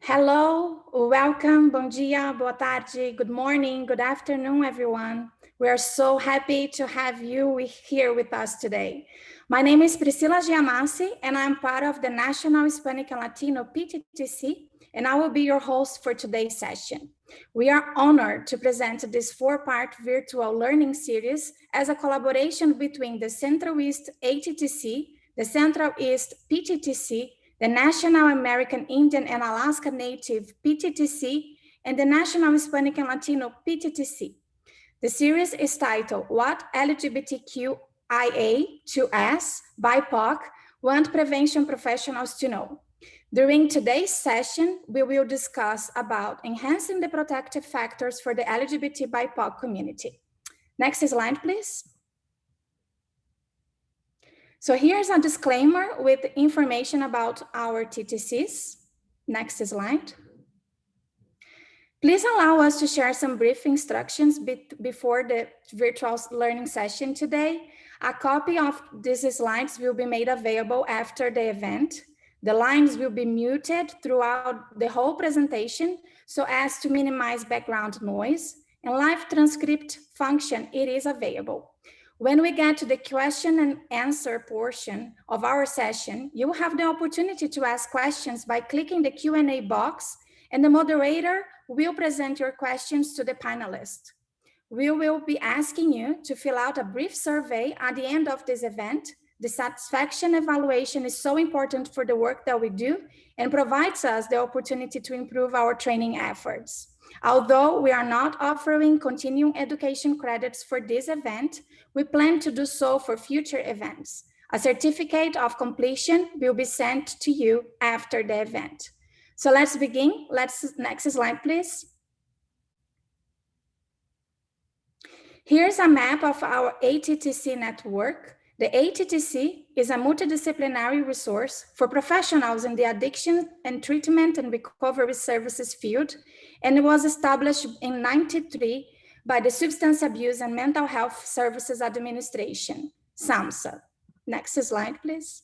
Hello, welcome, bom dia, boa tarde, good morning, good afternoon, everyone. We are so happy to have you here with us today. My name is Priscila Giamassi, and I'm part of the National Hispanic and Latino PTTC, and I will be your host for today's session. We are honored to present this four-part virtual learning series as a collaboration between the Central East ATTC, the Central East PTTC, the National American Indian and Alaska Native PTTC, and the National Hispanic and Latino PTTC. The series is titled, What LGBTQIA2S BIPOC Want Prevention Professionals to Know? During today's session, we will discuss about enhancing the protective factors for the LGBT BIPOC community. Next slide, please. So here's a disclaimer with information about our TTCs. Next slide. Please allow us to share some brief instructions before the virtual learning session today. A copy of these slides will be made available after the event. The lines will be muted throughout the whole presentation so as to minimize background noise, and live transcript function, it is available. When we get to the question and answer portion of our session, you will have the opportunity to ask questions by clicking the Q&A box, and the moderator will present your questions to the panelists. We will be asking you to fill out a brief survey at the end of this event. The satisfaction evaluation is so important for the work that we do and provides us the opportunity to improve our training efforts. Although we are not offering continuing education credits for this event, we plan to do so for future events. A certificate of completion will be sent to you after the event. So let's begin. Next slide, please. Here's a map of our ATTC network. The ATTC is a multidisciplinary resource for professionals in the addiction and treatment and recovery services field, and it was established in 1993 by the Substance Abuse and Mental Health Services Administration, SAMHSA. Next slide, please.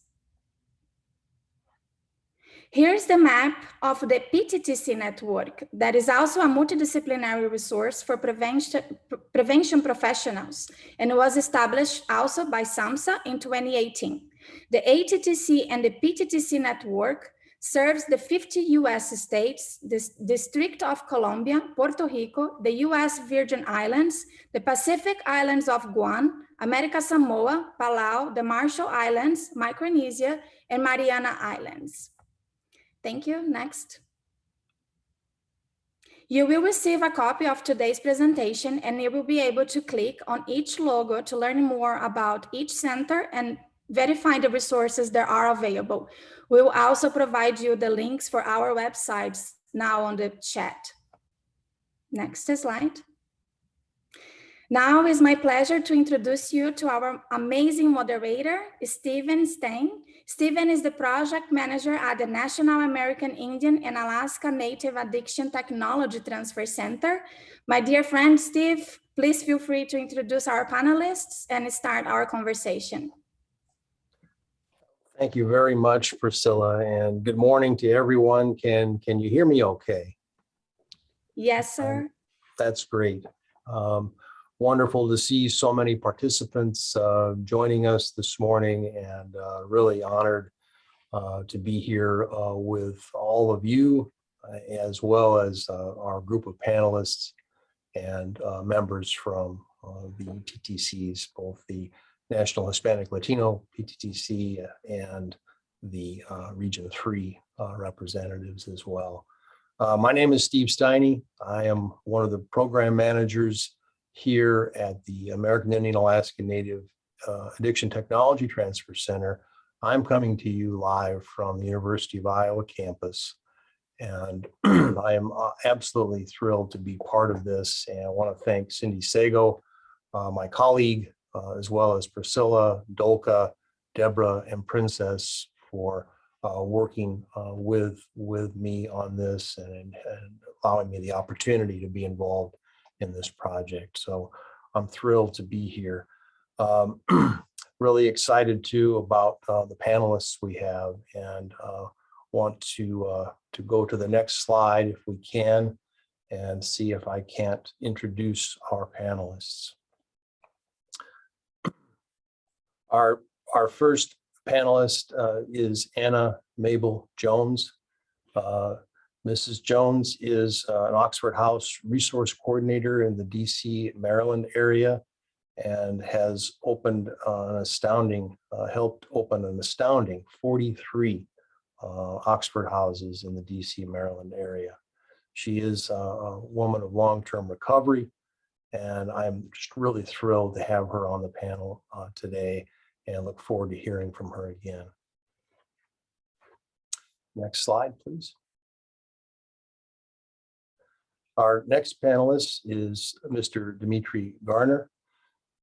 Here's the map of the PTTC network that is also a multidisciplinary resource for prevention professionals, and was established also by SAMHSA in 2018. The ATTC and the PTTC network serves the 50 US states, the District of Columbia, Puerto Rico, the US Virgin Islands, the Pacific Islands of Guam, America Samoa, Palau, the Marshall Islands, Micronesia, and Mariana Islands. Thank you. Next. You will receive a copy of today's presentation, and you will be able to click on each logo to learn more about each center and verify the resources that are available. We will also provide you the links for our websites now on the chat. Next slide. Now it's my pleasure to introduce you to our amazing moderator, Steven Stein. Steven is the project manager at the National American Indian and Alaska Native Addiction Technology Transfer Center. My dear friend, Steve, please feel free to introduce our panelists and start our conversation. Thank you very much, Priscilla, and good morning to everyone. Can you hear me okay? Yes, sir. That's great. Wonderful to see so many participants joining us this morning, and really honored to be here with all of you, as well as our group of panelists and members from the TTCs, both the National Hispanic Latino PTTC and the Region 3 representatives as well. My name is Steve Steiny. I am one of the program managers here at the American Indian Alaska Native Addiction Technology Transfer Center. I'm coming to you live from the University of Iowa campus, and I am absolutely thrilled to be part of this. And I want to thank Cindy Sago, my colleague, as well as Priscilla, Dolka, Deborah, and Princess for working with me on this and allowing me the opportunity to be involved in this project. So I'm thrilled to be here. Really excited too about the panelists we have, and want to go to the next slide if we can and see if I can't introduce our panelists. Our first panelist is Anna Mabel Jones. Mrs. Jones is an Oxford House resource coordinator in the DC, Maryland area, and has opened helped open an astounding 43 Oxford houses in the DC, Maryland area. She is a woman of long-term recovery, and I'm just really thrilled to have her on the panel today and look forward to hearing from her again. Next slide, please. Our next panelist is Mr. Dimitri Garner.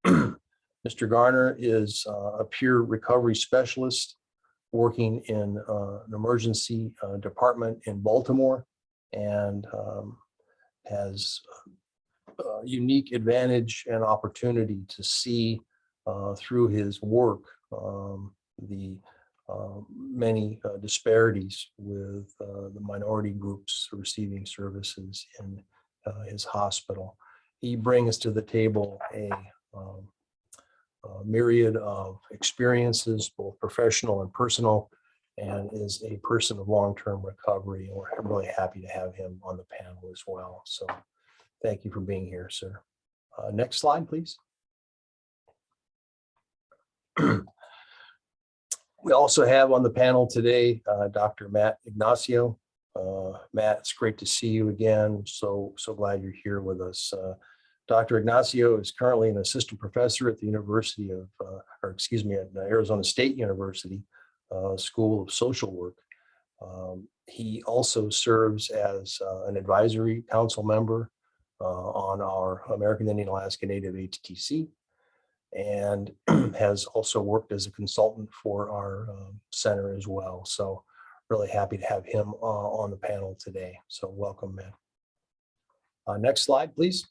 Mr. Garner is a peer recovery specialist working in an emergency department in Baltimore, and has a unique advantage and opportunity to see through his work the many disparities with the minority groups receiving services in his hospital. He brings to the table a myriad of experiences, both professional and personal, and is a person of long-term recovery. And we're really happy to have him on the panel as well. So thank you for being here, sir. Next slide, please. We also have on the panel today Dr. Matt Ignacio. Matt, it's great to see you again. So glad you're here with us. Dr. Ignacio is currently an assistant professor at the University of, at Arizona State University School of Social Work. He also serves as an advisory council member on our American Indian Alaska Native ATTC, and has also worked as a consultant for our center as well. So really happy to have him on the panel today. So welcome, Matt. Next slide, please.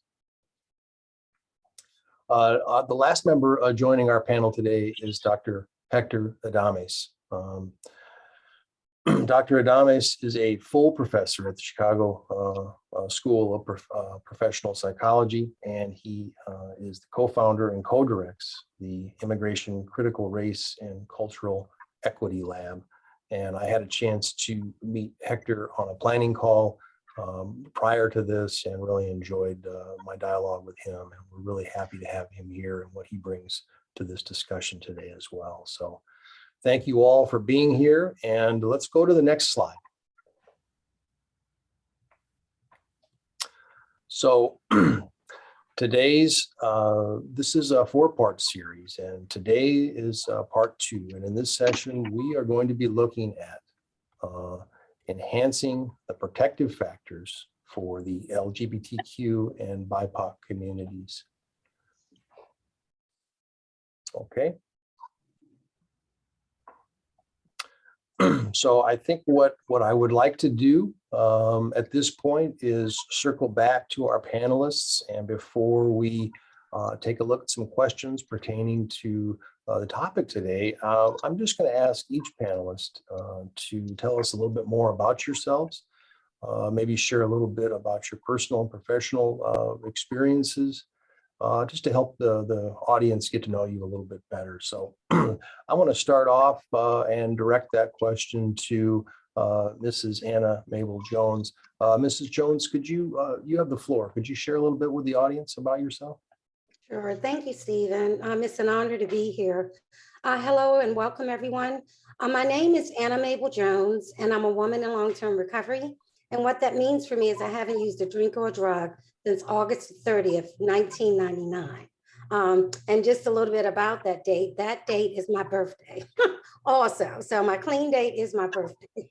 The last member joining our panel today is Dr. Hector Adames. Dr. Adames is a full professor at the Chicago School of Professional Psychology, and he is the co-founder and co-directs the Immigration Critical Race and Cultural Equity Lab. And I had a chance to meet Hector on a planning call prior to this, and really enjoyed my dialogue with him. And we're really happy to have him here and what he brings to this discussion today as well. So thank you all for being here, and let's go to the next slide. So today's, this is a 4-part series, and today is part 2. And in this session, we are going to be looking at enhancing the protective factors for the LGBTQ and BIPOC communities. Okay. So I think what I would like to do at this point is circle back to our panelists, and before we take a look at some questions pertaining to the topic today, I'm just going to ask each panelist to tell us a little bit more about yourselves, maybe share a little bit about your personal and professional experiences, just to help the audience get to know you a little bit better. So I want to start off and direct that question to Mrs. Anna Mabel Jones. Mrs. Jones, could you have the floor. Could you share a little bit with the audience about yourself? Sure. Thank you, Stephen. It's an honor to be here. Hello and welcome, everyone. My name is Anna Mabel Jones, and I'm a woman in long-term recovery. And what that means for me is I haven't used a drink or a drug since August 30th, 1999. And just a little bit about that date is my birthday also. So my clean date is my birthday.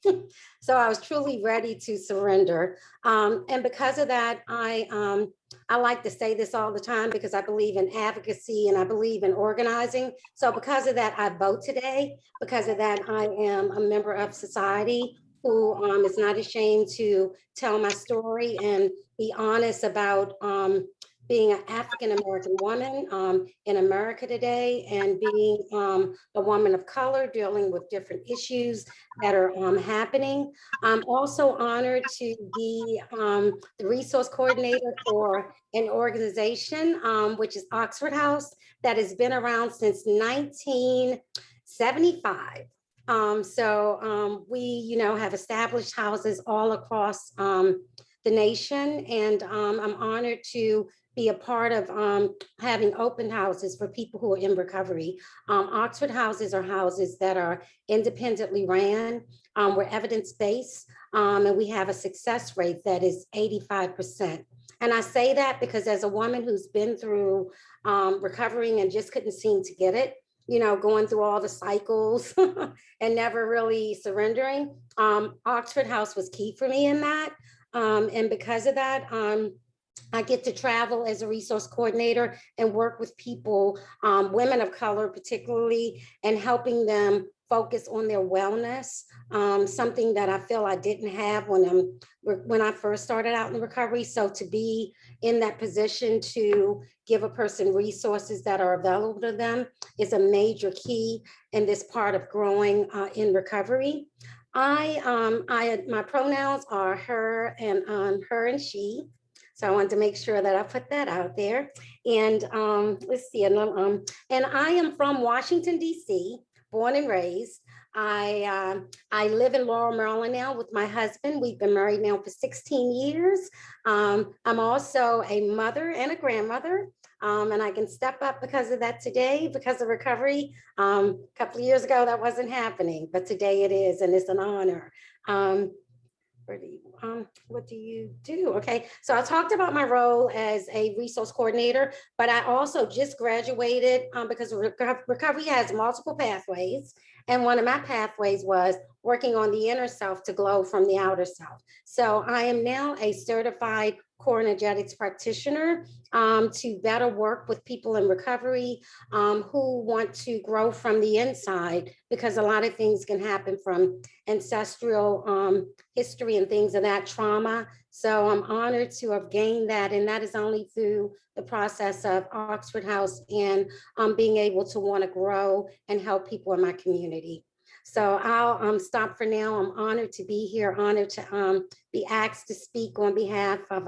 So I was truly ready to surrender. And because of that, I like to say this all the time because I believe in advocacy and I believe in organizing. So because of that, I vote today. Because of that, I am a member of society who is not ashamed to tell my story and be honest about being an African-American woman in America today, and being a woman of color dealing with different issues that are happening. I'm also honored to be the resource coordinator for an organization, which is Oxford House, that has been around since 1975. We, have established houses all across the nation, and I'm honored to be a part of having open houses for people who are in recovery. Oxford houses are houses that are independently ran, we're evidence-based, and we have a success rate that is 85%. And I say that because as a woman who's been through recovering and just couldn't seem to get it, going through all the cycles and never really surrendering, Oxford House was key for me in that. And because of that, I get to travel as a resource coordinator and work with people, women of color particularly, and helping them focus on their wellness, something that I feel I didn't have when I first started out in recovery. So to be in that position to give a person resources that are available to them is a major key in this part of growing in recovery. My pronouns are her and she. So I wanted to make sure that I put that out there. And let's see, and I am from Washington, D.C., born and raised. I live in Laurel, Maryland now with my husband. We've been married now for 16 years. I'm also a mother and a grandmother. And I can step up because of that today, because of recovery. A couple of years ago, that wasn't happening, but today it is, and it's an honor. What do you do? Okay, so I talked about my role as a resource coordinator, but I also just graduated because recovery has multiple pathways. And one of my pathways was working on the inner self to glow from the outer self. So I am now a certified core energetics practitioner to better work with people in recovery who want to grow from the inside, because a lot of things can happen from ancestral history and things of that trauma. So I'm honored to have gained that, and that is only through the process of Oxford House and being able to want to grow and help people in my community. So I'll stop for now. I'm honored to be here, honored to be asked to speak on behalf of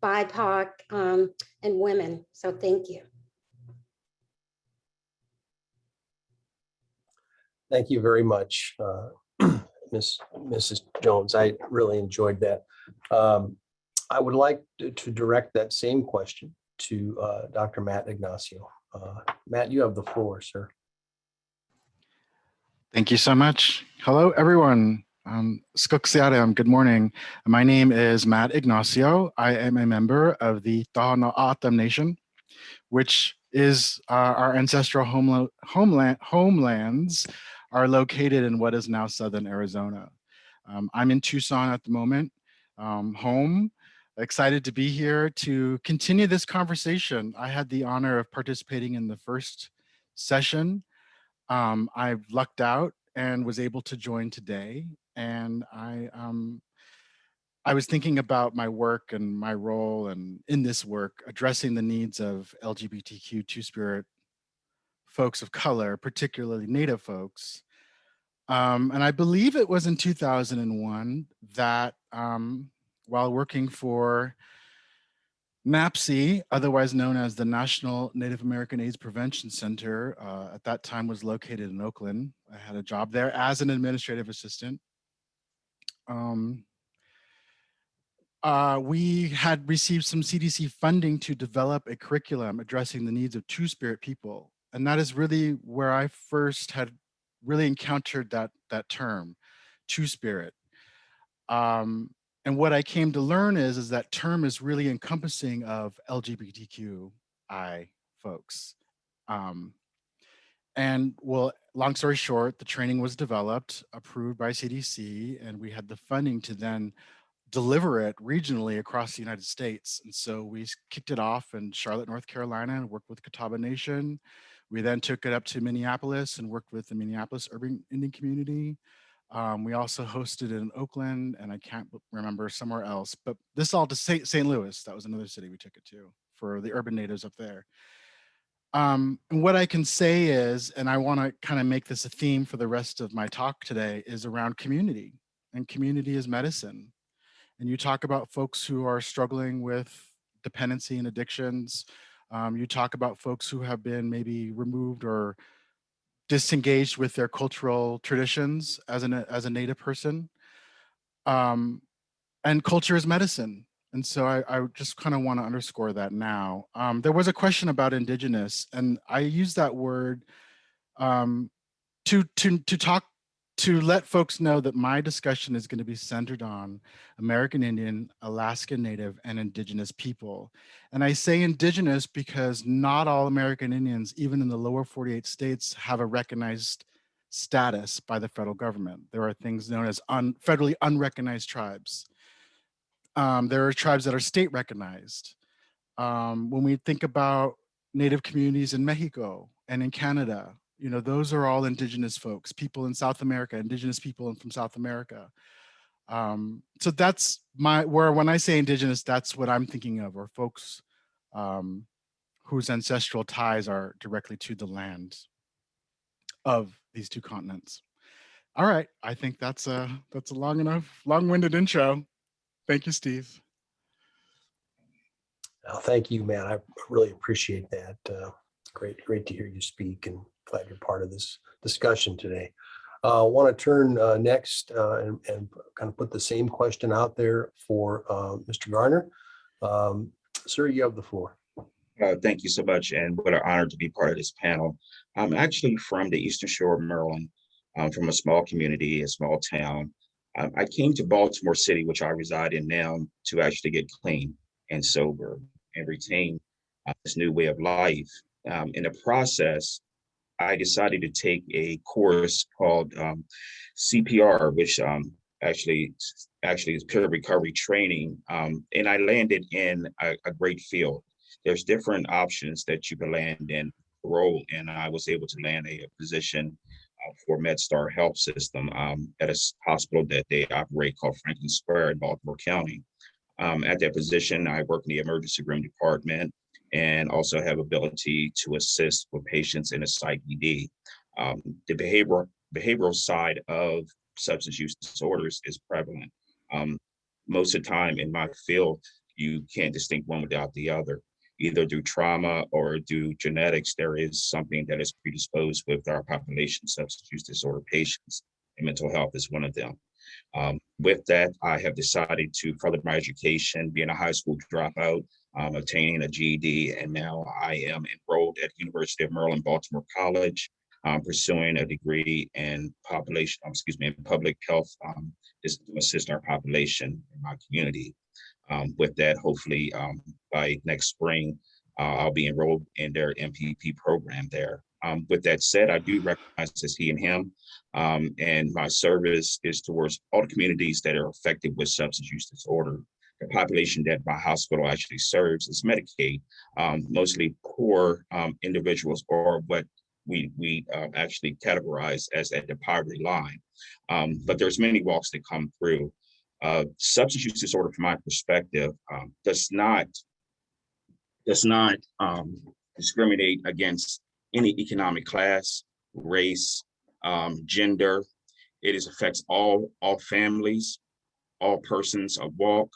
BIPOC and women. So thank you. Thank you very much, Mrs. Jones. I really enjoyed that. I would like to direct that same question to Dr. Matt Ignacio. Matt, you have the floor, sir. Thank you so much. Hello, everyone. Good morning. My name is Matt Ignacio. I am a member of the Tohono O'odham Nation, which is our ancestral homelands are located in what is now southern Arizona. I'm in Tucson at the moment, home. Excited to be here to continue this conversation. I had the honor of participating in the first session. I lucked out and was able to join today. And I was thinking about my work and my role, and in this work, addressing the needs of LGBTQ two-spirit folks of color, particularly Native folks. And I believe it was in 2001 that while working for NAPC, otherwise known as the National Native American AIDS Prevention Center, at that time was located in Oakland. I had a job there as an administrative assistant. We had received some CDC funding to develop a curriculum addressing the needs of two-spirit people. And that is really where I first had really encountered that term, two-spirit. And what I came to learn is that term is really encompassing of LGBTQI folks. And well, long story short, the training was developed, approved by CDC, and we had the funding to then deliver it regionally across the United States. And so we kicked it off in Charlotte, North Carolina, and worked with Catawba Nation. We then took it up to Minneapolis and worked with the Minneapolis urban Indian community. We also hosted it in Oakland, and I can't remember somewhere else, but this all to St. Louis. That was another city we took it to for the urban natives up there. And what I can say is, and I want to kind of make this a theme for the rest of my talk today, is around community, and community is medicine. And you talk about folks who are struggling with dependency and addictions. You talk about folks who have been maybe removed or disengaged with their cultural traditions as a Native person. And culture is medicine. And so I just kind of want to underscore that now. There was a question about Indigenous, and I use that word to let folks know that my discussion is going to be centered on American Indian, Alaskan Native, and Indigenous people. And I say Indigenous because not all American Indians, even in the lower 48 states, have a recognized status by the federal government. There are things known as federally unrecognized tribes. There are tribes that are state recognized. When we think about Native communities in Mexico and in Canada, you know, those are all Indigenous folks, people in South America, Indigenous people from South America. So that's when I say Indigenous, that's what I'm thinking of, or folks whose ancestral ties are directly to the land of these two continents. All right, I think that's a long-winded intro. Thank you, Steve. Thank you, man. I really appreciate that. Great to hear you speak, and glad you're part of this discussion today. I want to turn next and kind of put the same question out there for Mr. Garner. Sir, you have the floor. Thank you so much, and what an honor to be part of this panel. I'm actually from the Eastern Shore of Maryland. I'm from a small community, a small town. I came to Baltimore City, which I reside in now, to actually get clean and sober and retain this new way of life. In the process, I decided to take a course called CPR, which actually is peer recovery training, and I landed in a great field. There's different options that you can land in role, and I was able to land a position for MedStar Health System at a hospital that they operate called Franklin Square in Baltimore County. At that position, I work in the emergency room department and also have ability to assist with patients in a psych ED. The behavioral side of substance use disorders is prevalent. Most of the time in my field, you can't distinguish one without the other. Either due trauma or due genetics, there is something that is predisposed with our population, substance use disorder patients, and mental health is one of them. With that, I have decided to further my education, being a high school dropout, obtaining a GED, and now I am enrolled at University of Maryland, Baltimore College, pursuing a degree in public health to assist our population in my community. With that, hopefully by next spring, I'll be enrolled in their MPP program there. With that said, I do recognize as he and him, and my service is towards all the communities that are affected with substance use disorder. The population that my hospital actually serves is Medicaid, mostly poor individuals, or what we actually categorize as at the poverty line. But there's many walks that come through. Substance use disorder, from my perspective, does not discriminate against any economic class, race, gender. It affects all families, all persons of walk.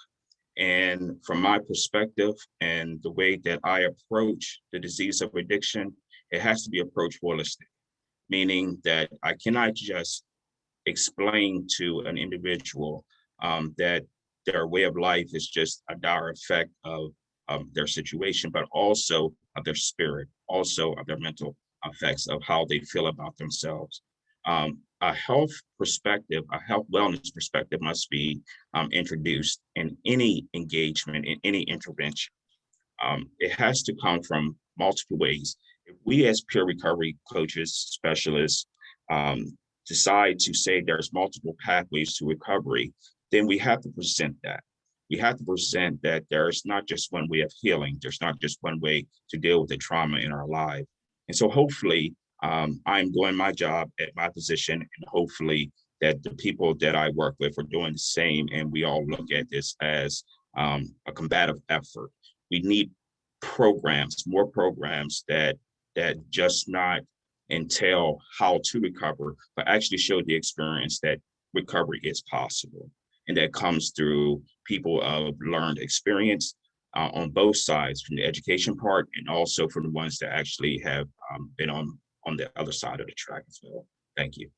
And from my perspective and the way that I approach the disease of addiction, it has to be approached holistic, meaning that I cannot just explain to an individual that their way of life is just a dire effect of their situation, but also of their spirit, also of their mental effects of how they feel about themselves. A health perspective, a health wellness perspective must be introduced in any engagement, in any intervention. It has to come from multiple ways. If we as peer recovery coaches, specialists, decide to say there's multiple pathways to recovery, then we have to present that. We have to present that there's not just one way of healing. There's not just one way to deal with the trauma in our life. And so hopefully I'm doing my job at my position, and hopefully that the people that I work with are doing the same. And we all look at this as a combative effort. We need programs, more programs that just not entail how to recover, but actually show the experience that recovery is possible. And that comes through people of learned experience on both sides, from the education part and also from the ones that actually have been on the other side of the track as well. Thank you.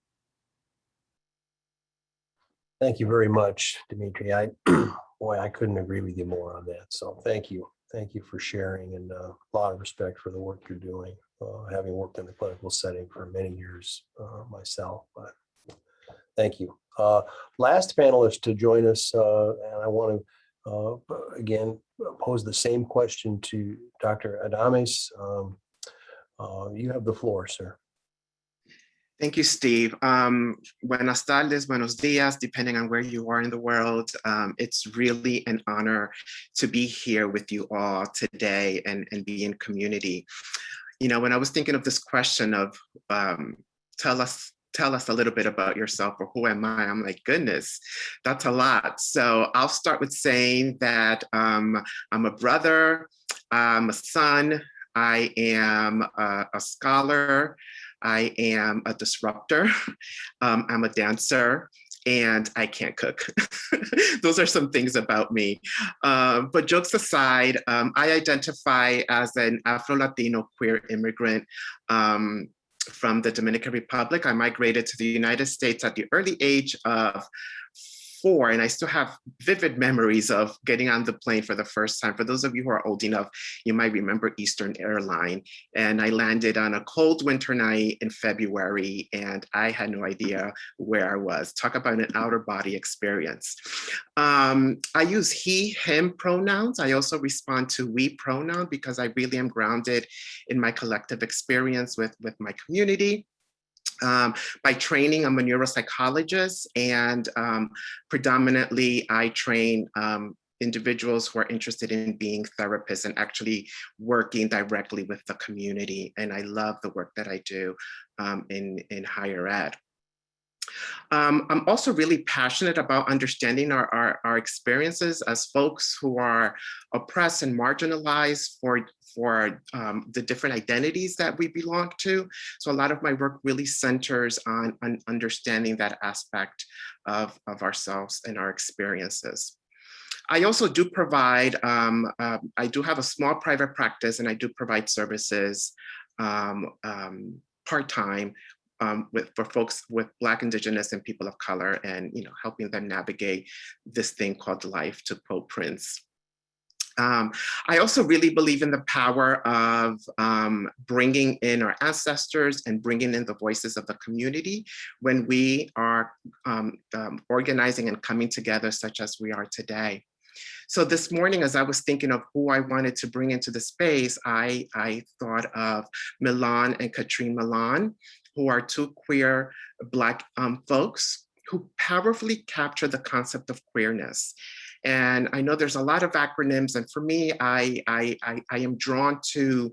Thank you very much, Dimitri. Boy, I couldn't agree with you more on that. So thank you. Thank you for sharing, and a lot of respect for the work you're doing, having worked in the clinical setting for many years myself. But thank you. Last panelist to join us, and I want to, again, pose the same question to Dr. Adames. You have the floor, sir. Thank you, Steve. Buenas tardes, buenos dias, depending on where you are in the world. It's really an honor to be here with you all today and be in community. You know, when I was thinking of this question of tell us a little bit about yourself, or who am I? I'm like, goodness, that's a lot. So I'll start with saying that I'm a brother, I'm a son, I am a scholar, I am a disruptor, I'm a dancer, and I can't cook. Those are some things about me. But jokes aside, I identify as an Afro-Latino queer immigrant from the Dominican Republic. I migrated to the United States at the early age of 4, and I still have vivid memories of getting on the plane for the first time. For those of you who are old enough, you might remember Eastern Airline. And I landed on a cold winter night in February, and I had no idea where I was. Talk about an outer body experience. I use he, him pronouns. I also respond to we pronoun because I really am grounded in my collective experience with my community. By training, I'm a neuropsychologist, and predominantly I train individuals who are interested in being therapists and actually working directly with the community. And I love the work that I do in higher ed. I'm also really passionate about understanding our experiences as folks who are oppressed and marginalized for the different identities that we belong to. So a lot of my work really centers on understanding that aspect of ourselves and our experiences. I also do provide, I do have a small private practice, and I do provide services part-time for folks with Black, Indigenous, and people of color, and helping them navigate this thing called life, to quote Prince. I also really believe in the power of bringing in our ancestors and bringing in the voices of the community when we are organizing and coming together such as we are today. So this morning, as I was thinking of who I wanted to bring into the space, I thought of Milan and Katrine Milan, who are 2 queer Black folks who powerfully capture the concept of queerness. And I know there's a lot of acronyms, and for me, I am drawn to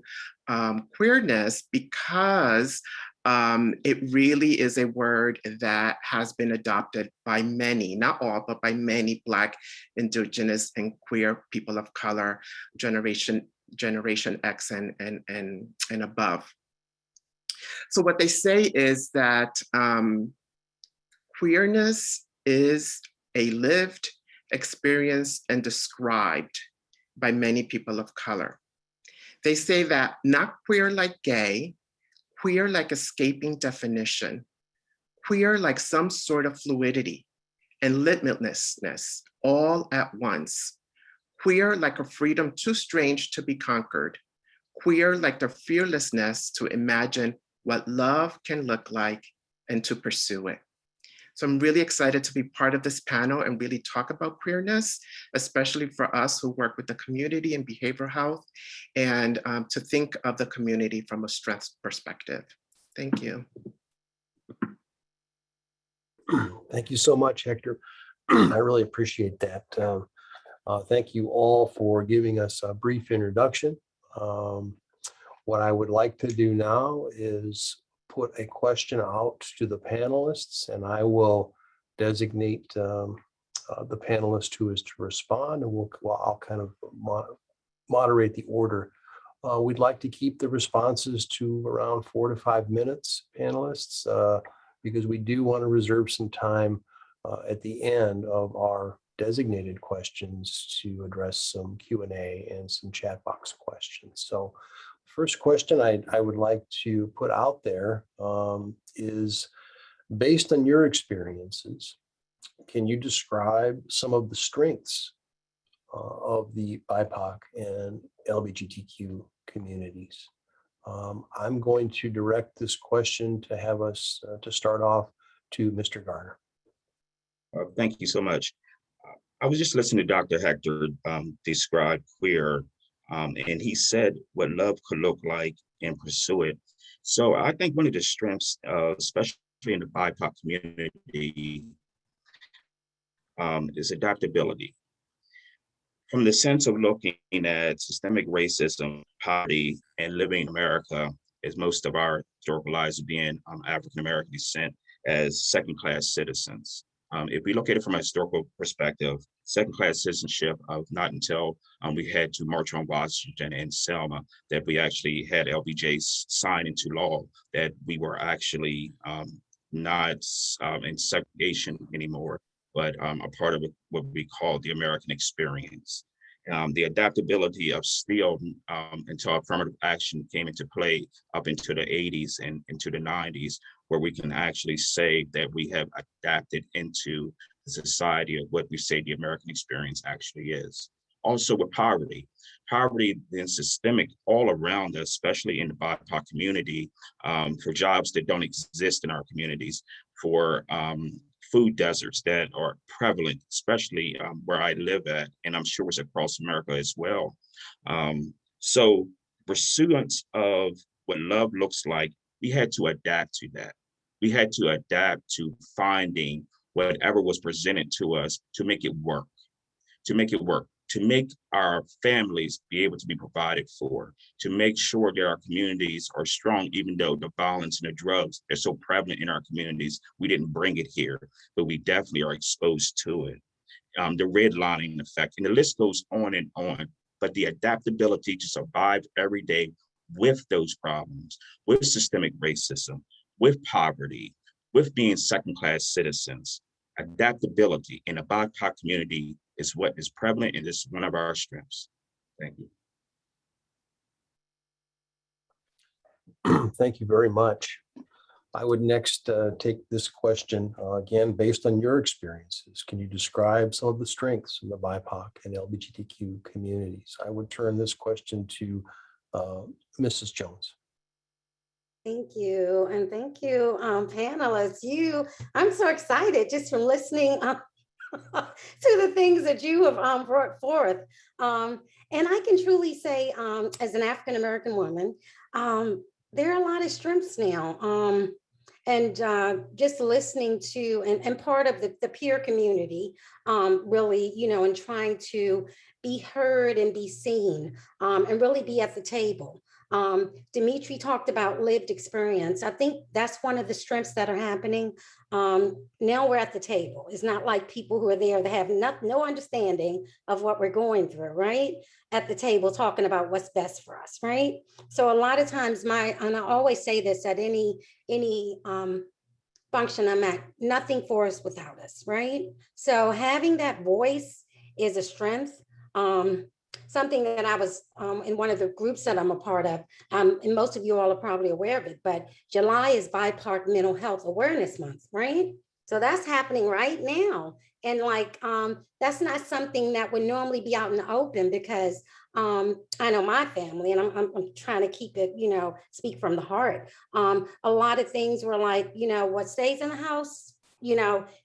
queerness because it really is a word that has been adopted by many, not all, but by many Black, Indigenous, and queer people of color, Generation X and above. So what they say is that queerness is a lived experienced and described by many people of color. They say that not queer like gay, queer like escaping definition, queer like some sort of fluidity and limitlessness all at once, queer like a freedom too strange to be conquered, queer like the fearlessness to imagine what love can look like and to pursue it. So I'm really excited to be part of this panel and really talk about queerness, especially for us who work with the community in behavioral health, and to think of the community from a strength perspective. Thank you. Thank you so much, Hector. I really appreciate that. Thank you all for giving us a brief introduction. What I would like to do now is put a question out to the panelists, and I will designate the panelist who is to respond, and I'll kind of moderate the order We'd like to keep the responses to around 4 to 5 minutes, panelists, because we do want to reserve some time at the end of our designated questions to address some Q&A and some chat box questions. So first question I would like to put out there is, based on your experiences, can you describe some of the strengths of the BIPOC and LGBTQ communities? I'm going to direct this question to have us to start off to Mr. Garner. Thank you so much. I was just listening to Dr. Hector describe queer, and he said what love could look like and pursue it. So I think one of the strengths, especially in the BIPOC community, is adaptability. From the sense of looking at systemic racism, poverty, and living in America, as most of our historical lives being African-American descent, as second-class citizens. If we look at it from a historical perspective, second-class citizenship, not until we had to march on Washington and Selma that we actually had LBJ sign into law that we were actually not in segregation anymore, but a part of what we call the American experience. The adaptability of still until affirmative action came into play up into the 80s and into the 90s, where we can actually say that we have adapted into the society of what we say the American experience actually is. Also with poverty then systemic all around us, especially in the BIPOC community, for jobs that don't exist in our communities, for food deserts that are prevalent, especially where I live at, and I'm sure it's across America as well. So pursuance of what love looks like, we had to adapt to that. We had to adapt to finding whatever was presented to us to make it work, to make our families be able to be provided for, to make sure that our communities are strong, even though the violence and the drugs are so prevalent in our communities. We didn't bring it here, but we definitely are exposed to it. The redlining effect, and the list goes on and on, but the adaptability to survive every day with those problems, with systemic racism, with poverty, with being second-class citizens, adaptability in the BIPOC community is what is prevalent, and this is one of our strengths. Thank you. Thank you very much. I would next take this question, again, based on your experiences. Can you describe some of the strengths in the BIPOC and LGBTQ communities? I would turn this question to Mrs. Jones. Thank you. And thank you, panelists. I'm so excited just from listening to the things that you have brought forth. And I can truly say, as an African-American woman, there are a lot of strengths now. And just listening to, and part of the peer community, really, and trying to be heard and be seen, and really be at the table. Dimitri talked about lived experience. I think that's one of the strengths that are happening. Now we're at the table. It's not like people who are there that have no understanding of what we're going through, right? At the table talking about what's best for us, right? So a lot of times and I always say this at any function I'm at, nothing for us without us, right? So having that voice is a strength. Something that I was in one of the groups that I'm a part of, and most of you all are probably aware of it, but July is BIPOC Mental Health Awareness Month, right? So that's happening right now. And that's not something that would normally be out in the open, because I know my family, and I'm trying to keep it, speak from the heart. A lot of things were like, what stays in the house,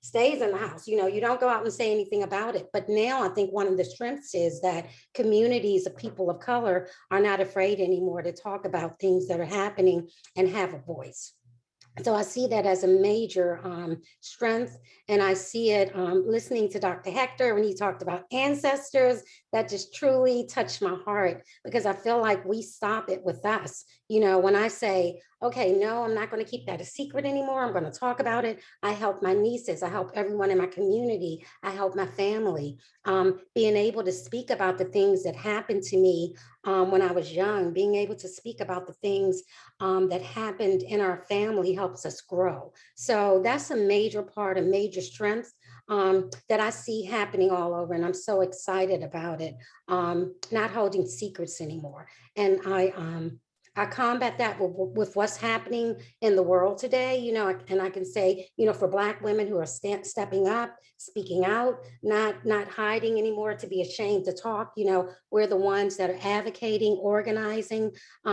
stays in the house. You don't go out and say anything about it. But now I think one of the strengths is that communities of people of color are not afraid anymore to talk about things that are happening and have a voice. So I see that as a major strength. And I see it listening to Dr. Hector when he talked about ancestors. That just truly touched my heart, because I feel like we stop it with us. When I say okay, no, I'm not going to keep that a secret anymore. I'm going to talk about it. I help my nieces. I help everyone in my community. I help my family. Being able to speak about the things that happened to me when I was young, being able to speak about the things that happened in our family helps us grow. So that's a major part, a major strength that I see happening all over. And I'm so excited about it, not holding secrets anymore. And I combat that with what's happening in the world today, you know, and I can say, you know, for Black women who are stepping up, speaking out, not hiding anymore to be ashamed to talk, you know, we're the ones that are advocating, organizing.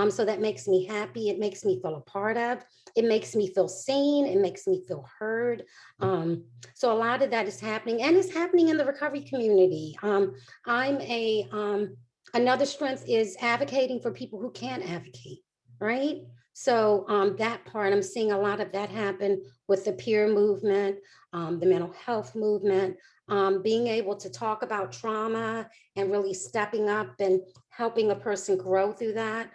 So that makes me happy. It makes me feel a part of. It makes me feel seen. It makes me feel heard. So a lot of that is happening, and it's happening in the recovery community. Another strength is advocating for people who can't advocate, right? So that part, I'm seeing a lot of that happen with the peer movement, the mental health movement, being able to talk about trauma and really stepping up and helping a person grow through that.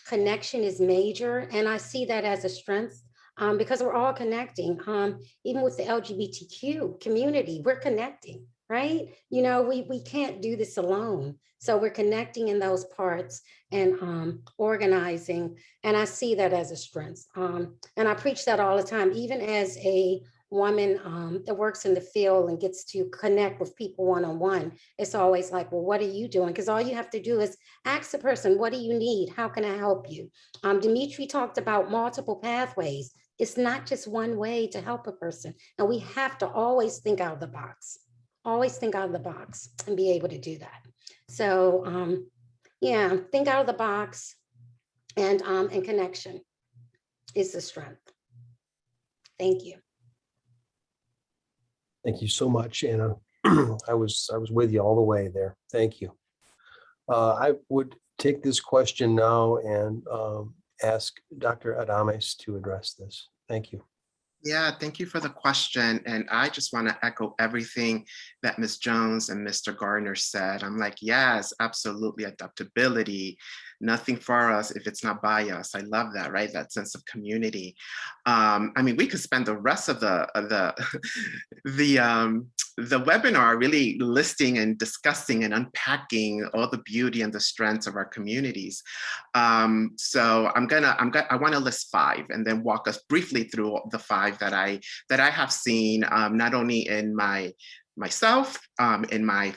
Connection is major, and I see that as a strength. Because we're all connecting, even with the LGBTQ community, we're connecting, right? You know, we can't do this alone. So we're connecting in those parts and organizing. And I see that as a strength. And I preach that all the time, even as a woman that works in the field and gets to connect with people one-on-one. It's always like, well, what are you doing? Because all you have to do is ask the person, what do you need? How can I help you? Dimitri talked about multiple pathways. It's not just one way to help a person. And we have to always think out of the box, and be able to do that. So yeah, think out of the box, and connection is the strength. Thank you. Thank you so much, Anna. I was with you all the way there. Thank you. I would take this question now and ask Dr. Adames to address this. Thank you. Yeah, thank you for the question. And I just want to echo everything that Ms. Jones and Mr. Garner said. I'm like, yes, absolutely, adaptability, nothing for us if it's not by us. I love that, right? That sense of community. I mean, we could spend the rest of the webinar really listing and discussing and unpacking all the beauty and the strengths of our communities. So I want to list 5 and then walk us briefly through the 5 that I have seen, not only in myself, in my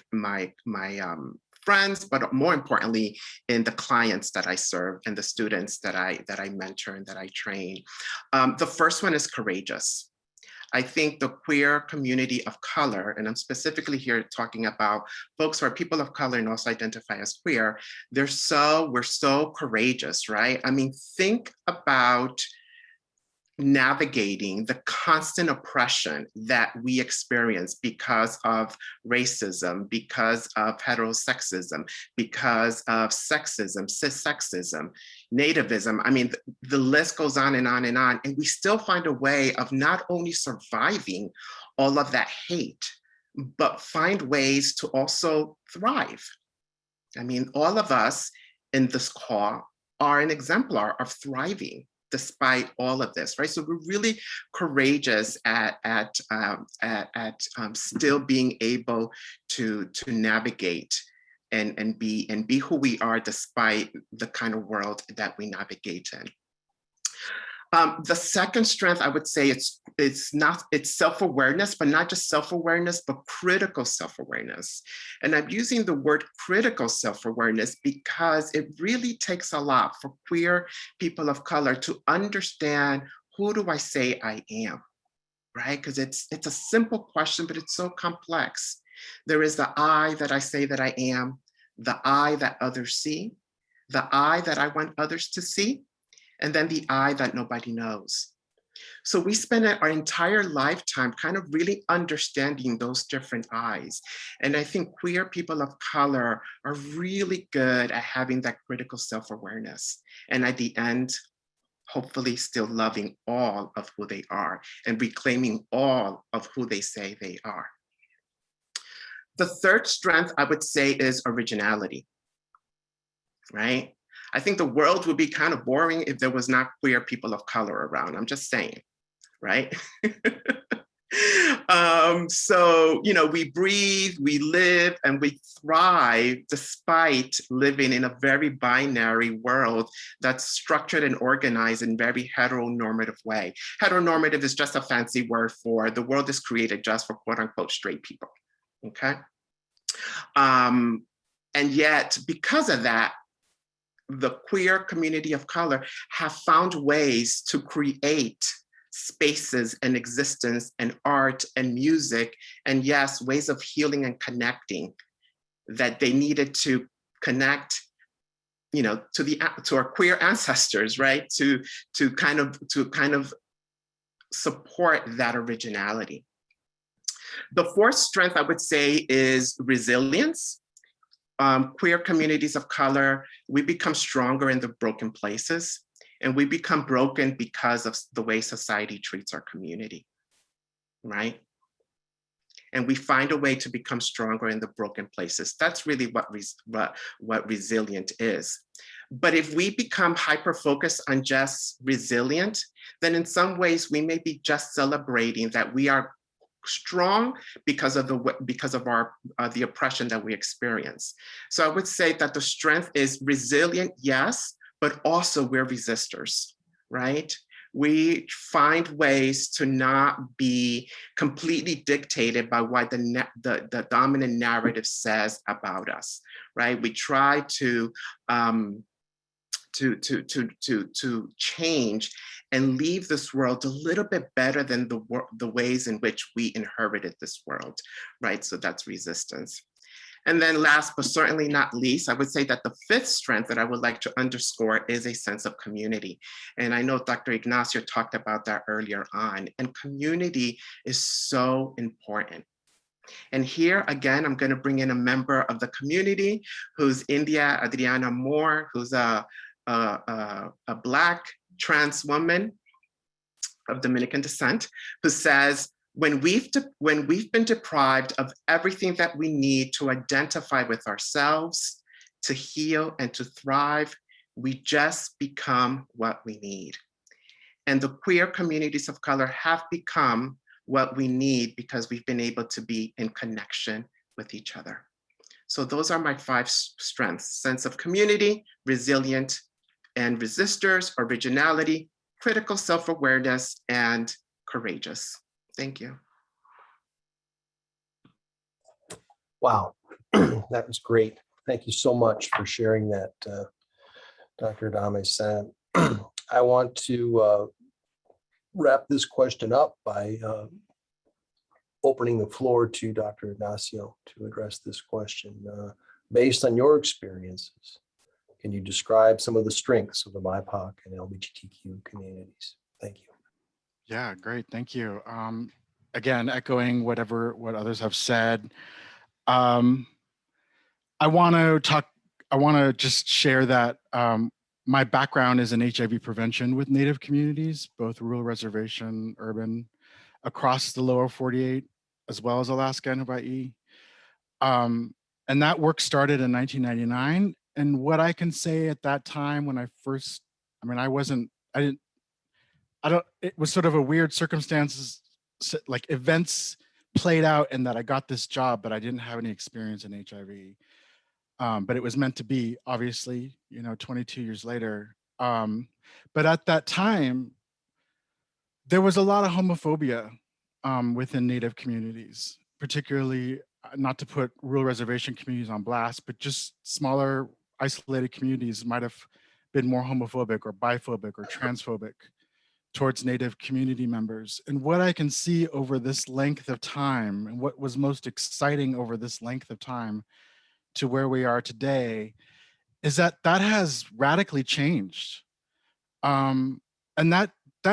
friends, but more importantly, in the clients that I serve and the students that I mentor and that I train. The first one is courageous. I think the queer community of color, and I'm specifically here talking about folks who are people of color and also identify as queer, we're so courageous, right? I mean, think about navigating the constant oppression that we experience because of racism, because of heterosexism, because of sexism, cissexism, nativism. I mean, the list goes on and on and on. And we still find a way of not only surviving all of that hate, but find ways to also thrive. I mean, all of us in this call are an exemplar of thriving despite all of this, right? So we're really courageous at still being able to navigate and be who we are despite the kind of world that we navigate in. The second strength, I would say, it's self-awareness, but not just self-awareness, but critical self-awareness. And I'm using the word critical self-awareness because it really takes a lot for queer people of color to understand, who do I say I am, right? Because it's a simple question, but it's so complex. There is the I that I say that I am, the I that others see, the I that I want others to see, and then the I that nobody knows. So we spend our entire lifetime kind of really understanding those different I's. And I think queer people of color are really good at having that critical self-awareness. And at the end, hopefully still loving all of who they are and reclaiming all of who they say they are. The third strength I would say is originality, right? I think the world would be kind of boring if there was not queer people of color around. I'm just saying, right? So, you know, we breathe, we live, and we thrive despite living in a very binary world that's structured and organized in very heteronormative way. Heteronormative is just a fancy word for the world is created just for quote unquote straight people, okay? And yet, because of that, the queer community of color have found ways to create spaces and existence and art and music, and yes, ways of healing and connecting that they needed to connect, you know, to our queer ancestors, right? To kind of support that originality. The fourth strength I would say is resilience. Queer communities of color, we become stronger in the broken places, and we become broken because of the way society treats our community, right? And we find a way to become stronger in the broken places. That's really what resilient is. But if we become hyper-focused on just resilient, then in some ways we may be just celebrating that we are strong because of the oppression that we experience. So I would say that the strength is resilient, yes, but also we're resistors, right? We find ways to not be completely dictated by what the dominant narrative says about us, right? We try to change and leave this world a little bit better than the ways in which we inherited this world, right? So that's resistance. And then last, but certainly not least, I would say that the fifth strength that I would like to underscore is a sense of community. And I know Dr. Ignacio talked about that earlier on, and community is so important. And here again, I'm going to bring in a member of the community who's India Adriana Moore, who's a Black trans woman of Dominican descent, who says, when we've been deprived of everything that we need to identify with ourselves, to heal and to thrive, we just become what we need. And the queer communities of color have become what we need because we've been able to be in connection with each other. So those are my five strengths: sense of community, resilient and resistors, originality, critical self-awareness, and courageous. Thank you. Wow, that was great. Thank you so much for sharing that, Dr. Adame-san. I want to wrap this question up by opening the floor to Dr. Ignacio to address this question. Based on your experiences, can you describe some of the strengths of the BIPOC and LGBTQ communities? Thank you. Yeah, great. Thank you. Again, echoing what others have said. I want to just share that my background is in HIV prevention with Native communities, both rural, reservation, urban, across the lower 48, as well as Alaska and Hawaii. And that work started in 1999. And what I can say at that time when I first, it was sort of a weird circumstances, like events played out in that I got this job, but I didn't have any experience in HIV. But it was meant to be, obviously, 22 years later. But at that time, there was a lot of homophobia within Native communities, particularly, not to put rural reservation communities on blast, but just smaller isolated communities might have been more homophobic or biphobic or transphobic towards Native community members. And what I can see over this length of time, and what was most exciting over this length of time to where we are today, is that has radically changed. And that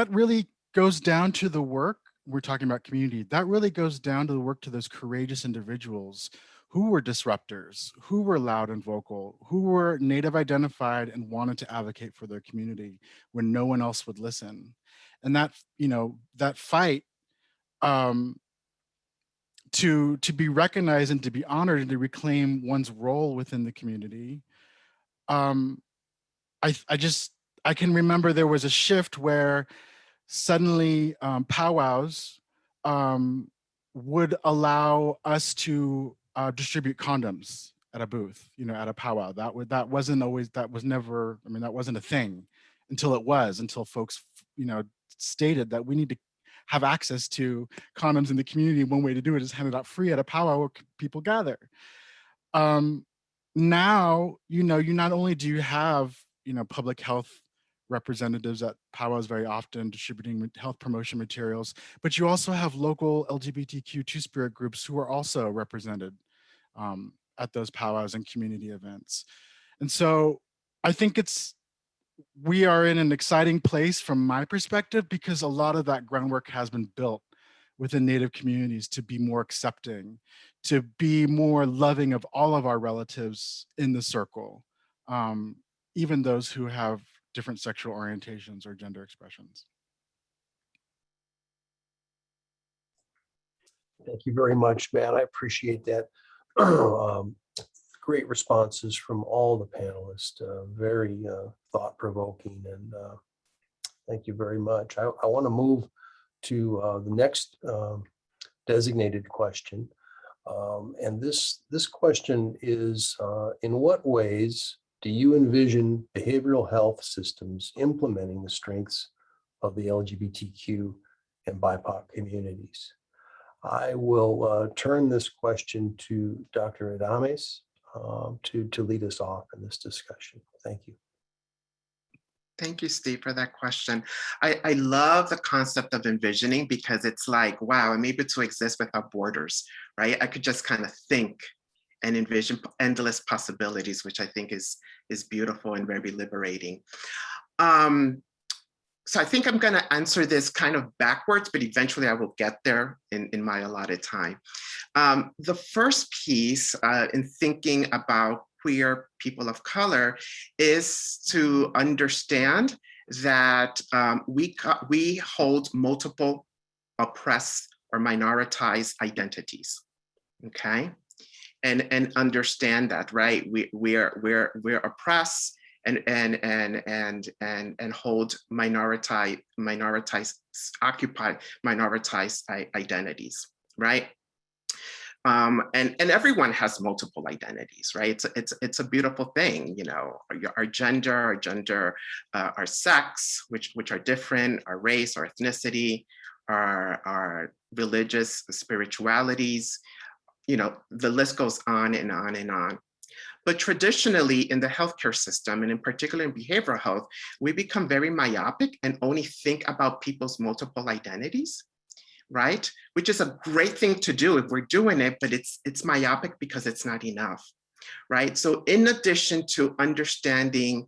really goes down to the work. We're talking about community. That really goes down to the work to those courageous individuals who were disruptors, who were loud and vocal, who were Native identified and wanted to advocate for their community when no one else would listen. And that, that fight to be recognized and to be honored and to reclaim one's role within the community I can remember there was a shift where suddenly powwows would allow us to distribute condoms at a booth, at a powwow. That wasn't always, that was never, I mean, that wasn't a thing until folks, stated that we need to have access to condoms in the community. One way to do it is hand it out free at a powwow where people gather. Now, you not only do you have, public health representatives at powwows very often distributing health promotion materials, but you also have local LGBTQ two-spirit groups who are also represented at those powwows and community events. And so I think we are in an exciting place from my perspective, because a lot of that groundwork has been built within Native communities to be more accepting, to be more loving of all of our relatives in the circle, even those who have different sexual orientations or gender expressions. Thank you very much, Matt. I appreciate that. Great responses from all the panelists, very thought-provoking, and thank you very much. I want to move to the next designated question. And this question is, in what ways do you envision behavioral health systems implementing the strengths of the LGBTQ and BIPOC communities? I will turn this question to Dr. Adames to lead us off in this discussion. Thank you. Thank you, Steve, for that question. I love the concept of envisioning, because it's like, wow, I'm able to exist without borders, right? I could just kind of think and envision endless possibilities, which I think is beautiful and very liberating. So I think I'm going to answer this kind of backwards, but eventually I will get there in my allotted time. The first piece in thinking about queer people of color is to understand that we hold multiple oppressed or minoritized identities, okay? And understand that, right? We're oppressed and hold occupied minoritized identities, right? And everyone has multiple identities, right? It's a beautiful thing, our gender, our sex, which are different, our race, our ethnicity, our religious spiritualities, the list goes on and on and on. But traditionally in the healthcare system, and in particular in behavioral health, we become very myopic and only think about people's multiple identities, right? Which is a great thing to do if we're doing it, but it's myopic because it's not enough, right? So in addition to understanding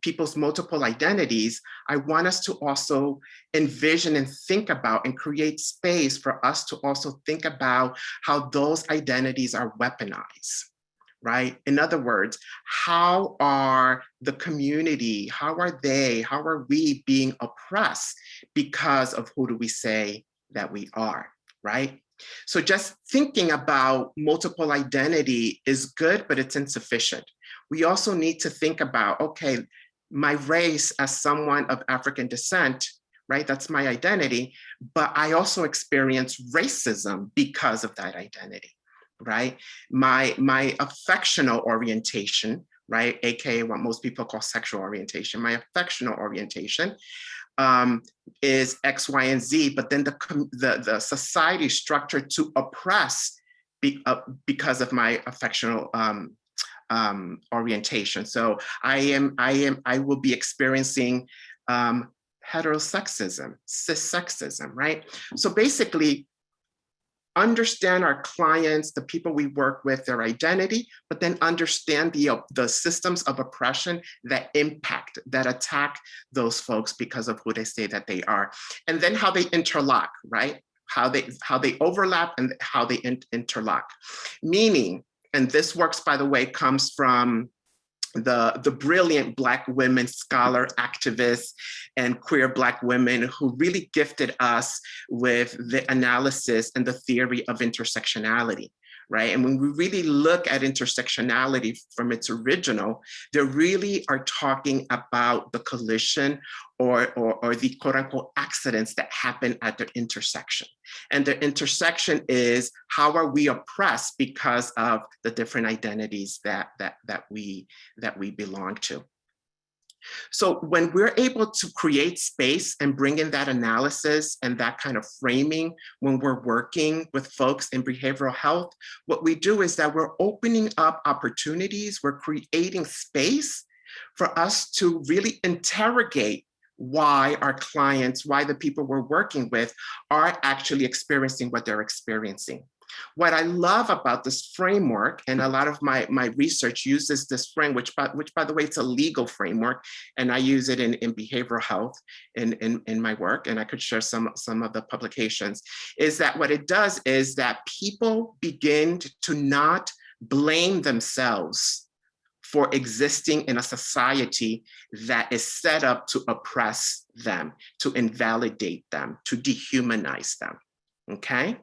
people's multiple identities, I want us to also envision and think about and create space for us to also think about how those identities are weaponized, right? In other words, how are the community, how are we being oppressed because of who do we say that we are, right? So just thinking about multiple identity is good, but it's insufficient. We also need to think about, okay, my race as someone of African descent, right? That's my identity, but I also experience racism because of that identity, right? My affectional orientation, right? AKA what most people call sexual orientation, my affectional orientation is X, Y, and Z, but then the society is structured to oppress because of my affectional orientation. So I will be experiencing heterosexism, cissexism, right? So basically, understand our clients, the people we work with, their identity, but then understand the systems of oppression that impact, that attack those folks because of who they say that they are, and then how they interlock, right? How they overlap and how they interlock. Meaning, and this works, by the way, comes from the brilliant Black women scholar, activists, and queer Black women who really gifted us with the analysis and the theory of intersectionality, right? And when we really look at intersectionality from its original, they really are talking about the collision or the quote unquote accidents that happen at the intersection. And the intersection is, how are we oppressed because of the different identities that we belong to. So when we're able to create space and bring in that analysis and that kind of framing when we're working with folks in behavioral health, what we do is that we're opening up opportunities, we're creating space for us to really interrogate why our clients, why the people we're working with are actually experiencing what they're experiencing. What I love about this framework, and a lot of my research uses this framework, which by the way, it's a legal framework, and I use it in behavioral health in my work, and I could share some of the publications, is that what it does is that people begin to not blame themselves for existing in a society that is set up to oppress them, to invalidate them, to dehumanize them, okay?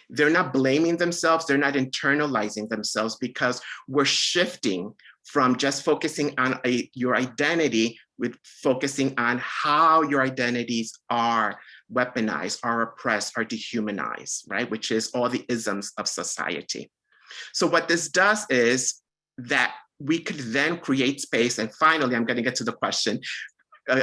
They're not blaming themselves, they're not internalizing themselves, because we're shifting from just focusing on your identity with focusing on how your identities are weaponized, are oppressed, are dehumanized, right? Which is all the isms of society. So what this does is that we could then create space, and finally, I'm gonna get to the question,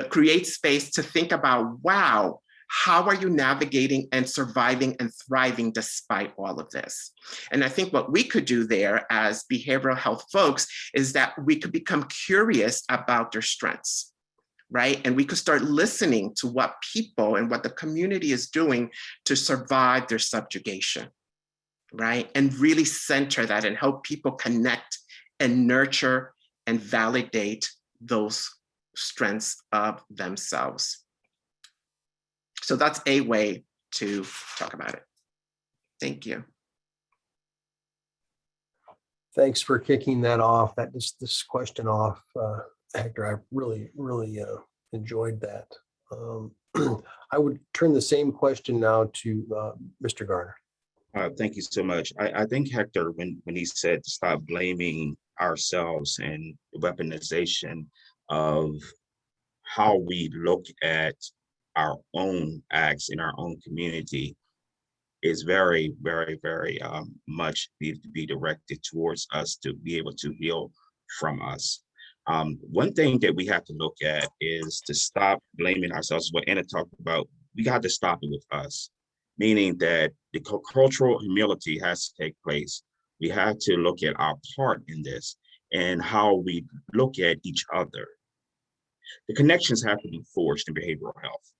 create space to think about, wow, how are you navigating and surviving and thriving despite all of this? And I think what we could do there as behavioral health folks is that we could become curious about their strengths, right? And we could start listening to what people and what the community is doing to survive their subjugation, right? And really center that and help people connect and nurture and validate those strengths of themselves. So that's a way to talk about it. Thank you. Thanks for kicking that off, this question off, Hector. I really enjoyed that. I would turn the same question now to Mr. Garner. Thank you so much. I think Hector, when he said to stop blaming ourselves and the weaponization of how we look at our own acts in our own community, is very much needed to be directed towards us to be able to heal from us. One thing that we have to look at is to stop blaming ourselves. What Anna talked about, we got to stop it with us, meaning that the cultural humility has to take place. We have to look at our part in this and how we look at each other. The connections have to be forged in behavioral health.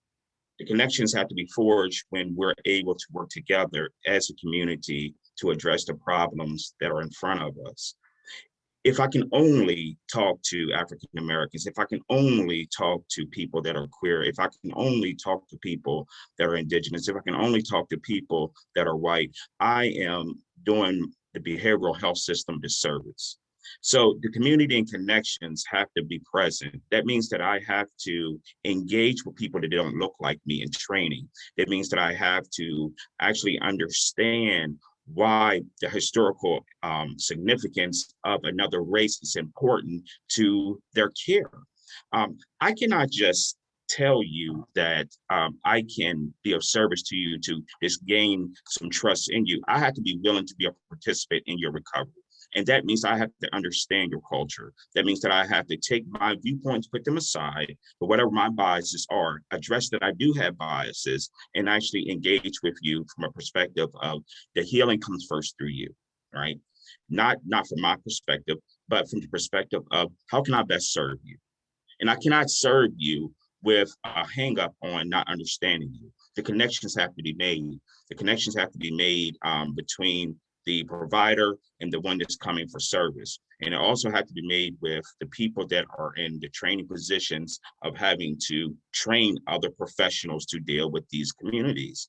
The connections have to be forged when we're able to work together as a community to address the problems that are in front of us. If I can only talk to African Americans, if I can only talk to people that are queer, if I can only talk to people that are Indigenous, if I can only talk to people that are white, I am doing the behavioral health system disservice. So the community and connections have to be present. That means that I have to engage with people that don't look like me in training. That means that I have to actually understand why the historical significance of another race is important to their care. I cannot just tell you that I can be of service to you to just gain some trust in you. I have to be willing to be a participant in your recovery. And that means I have to understand your culture. That means that I have to take my viewpoints, put them aside, but whatever my biases are, address that I do have biases, and actually engage with you from a perspective of the healing comes first through you, right? Not from my perspective, but from the perspective of how can I best serve you? And I cannot serve you with a hang up on not understanding you. The connections have to be made. The connections have to be made between the provider and the one that's coming for service. And it also had to be made with the people that are in the training positions of having to train other professionals to deal with these communities.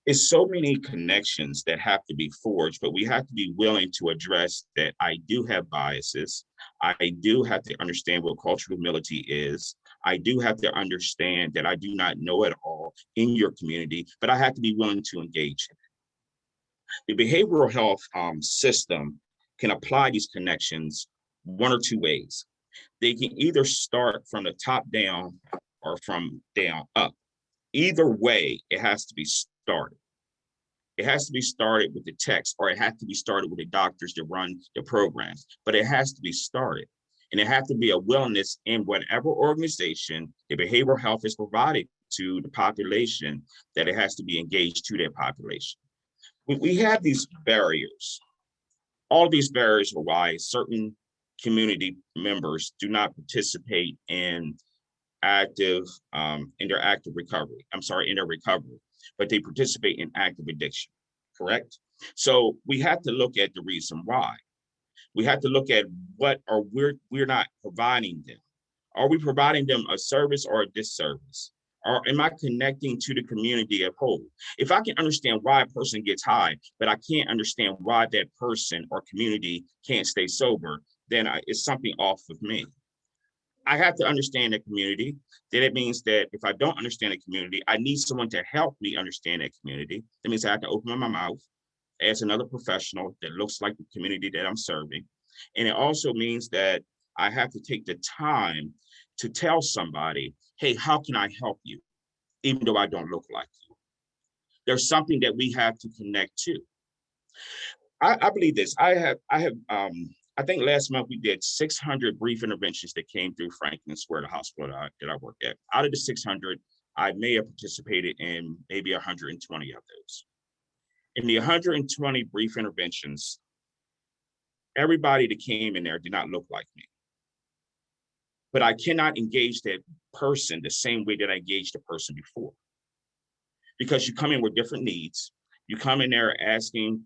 It's so many connections that have to be forged, but we have to be willing to address that I do have biases. I do have to understand what cultural humility is. I do have to understand that I do not know it all in your community, but I have to be willing to engage. The behavioral health system can apply these connections one or two ways. They can either start from the top down or from down up. Either way, it has to be started. It has to be started with the text, or it has to be started with the doctors that run the programs, but it has to be started. And it has to be a willingness in whatever organization the behavioral health is provided to the population, that it has to be engaged to that population. We have these barriers. All of these barriers are why certain community members do not participate in their active recovery. In their recovery, but they participate in active addiction, correct? So we have to look at the reason why. We have to look at what are we're not providing them. Are we providing them a service or a disservice? Or am I connecting to the community as a whole? If I can understand why a person gets high, but I can't understand why that person or community can't stay sober, then it's something off with me. I have to understand the community. Then it means that if I don't understand the community, I need someone to help me understand that community. That means I have to open my mouth as another professional that looks like the community that I'm serving. And it also means that I have to take the time to tell somebody, hey, how can I help you? Even though I don't look like you. There's something that we have to connect to. I believe this. I think last month we did 600 brief interventions that came through Franklin Square, the hospital that I work at. Out of the 600, I may have participated in maybe 120 of those. In the 120 brief interventions, everybody that came in there did not look like me. But I cannot engage that person the same way that I engaged the person before. Because you come in with different needs. You come in there asking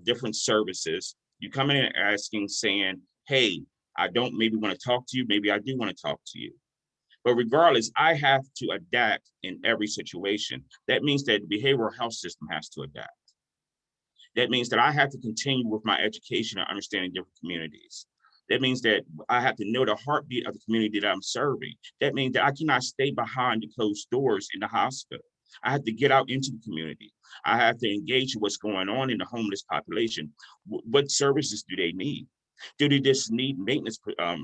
different services. You come in there asking, saying, hey, I don't maybe want to talk to you. Maybe I do want to talk to you. But regardless, I have to adapt in every situation. That means that the behavioral health system has to adapt. That means that I have to continue with my education and understanding different communities. That means that I have to know the heartbeat of the community that I'm serving. That means that I cannot stay behind the closed doors in the hospital. I have to get out into the community. I have to engage in what's going on in the homeless population. What services do they need? Do they just need maintenance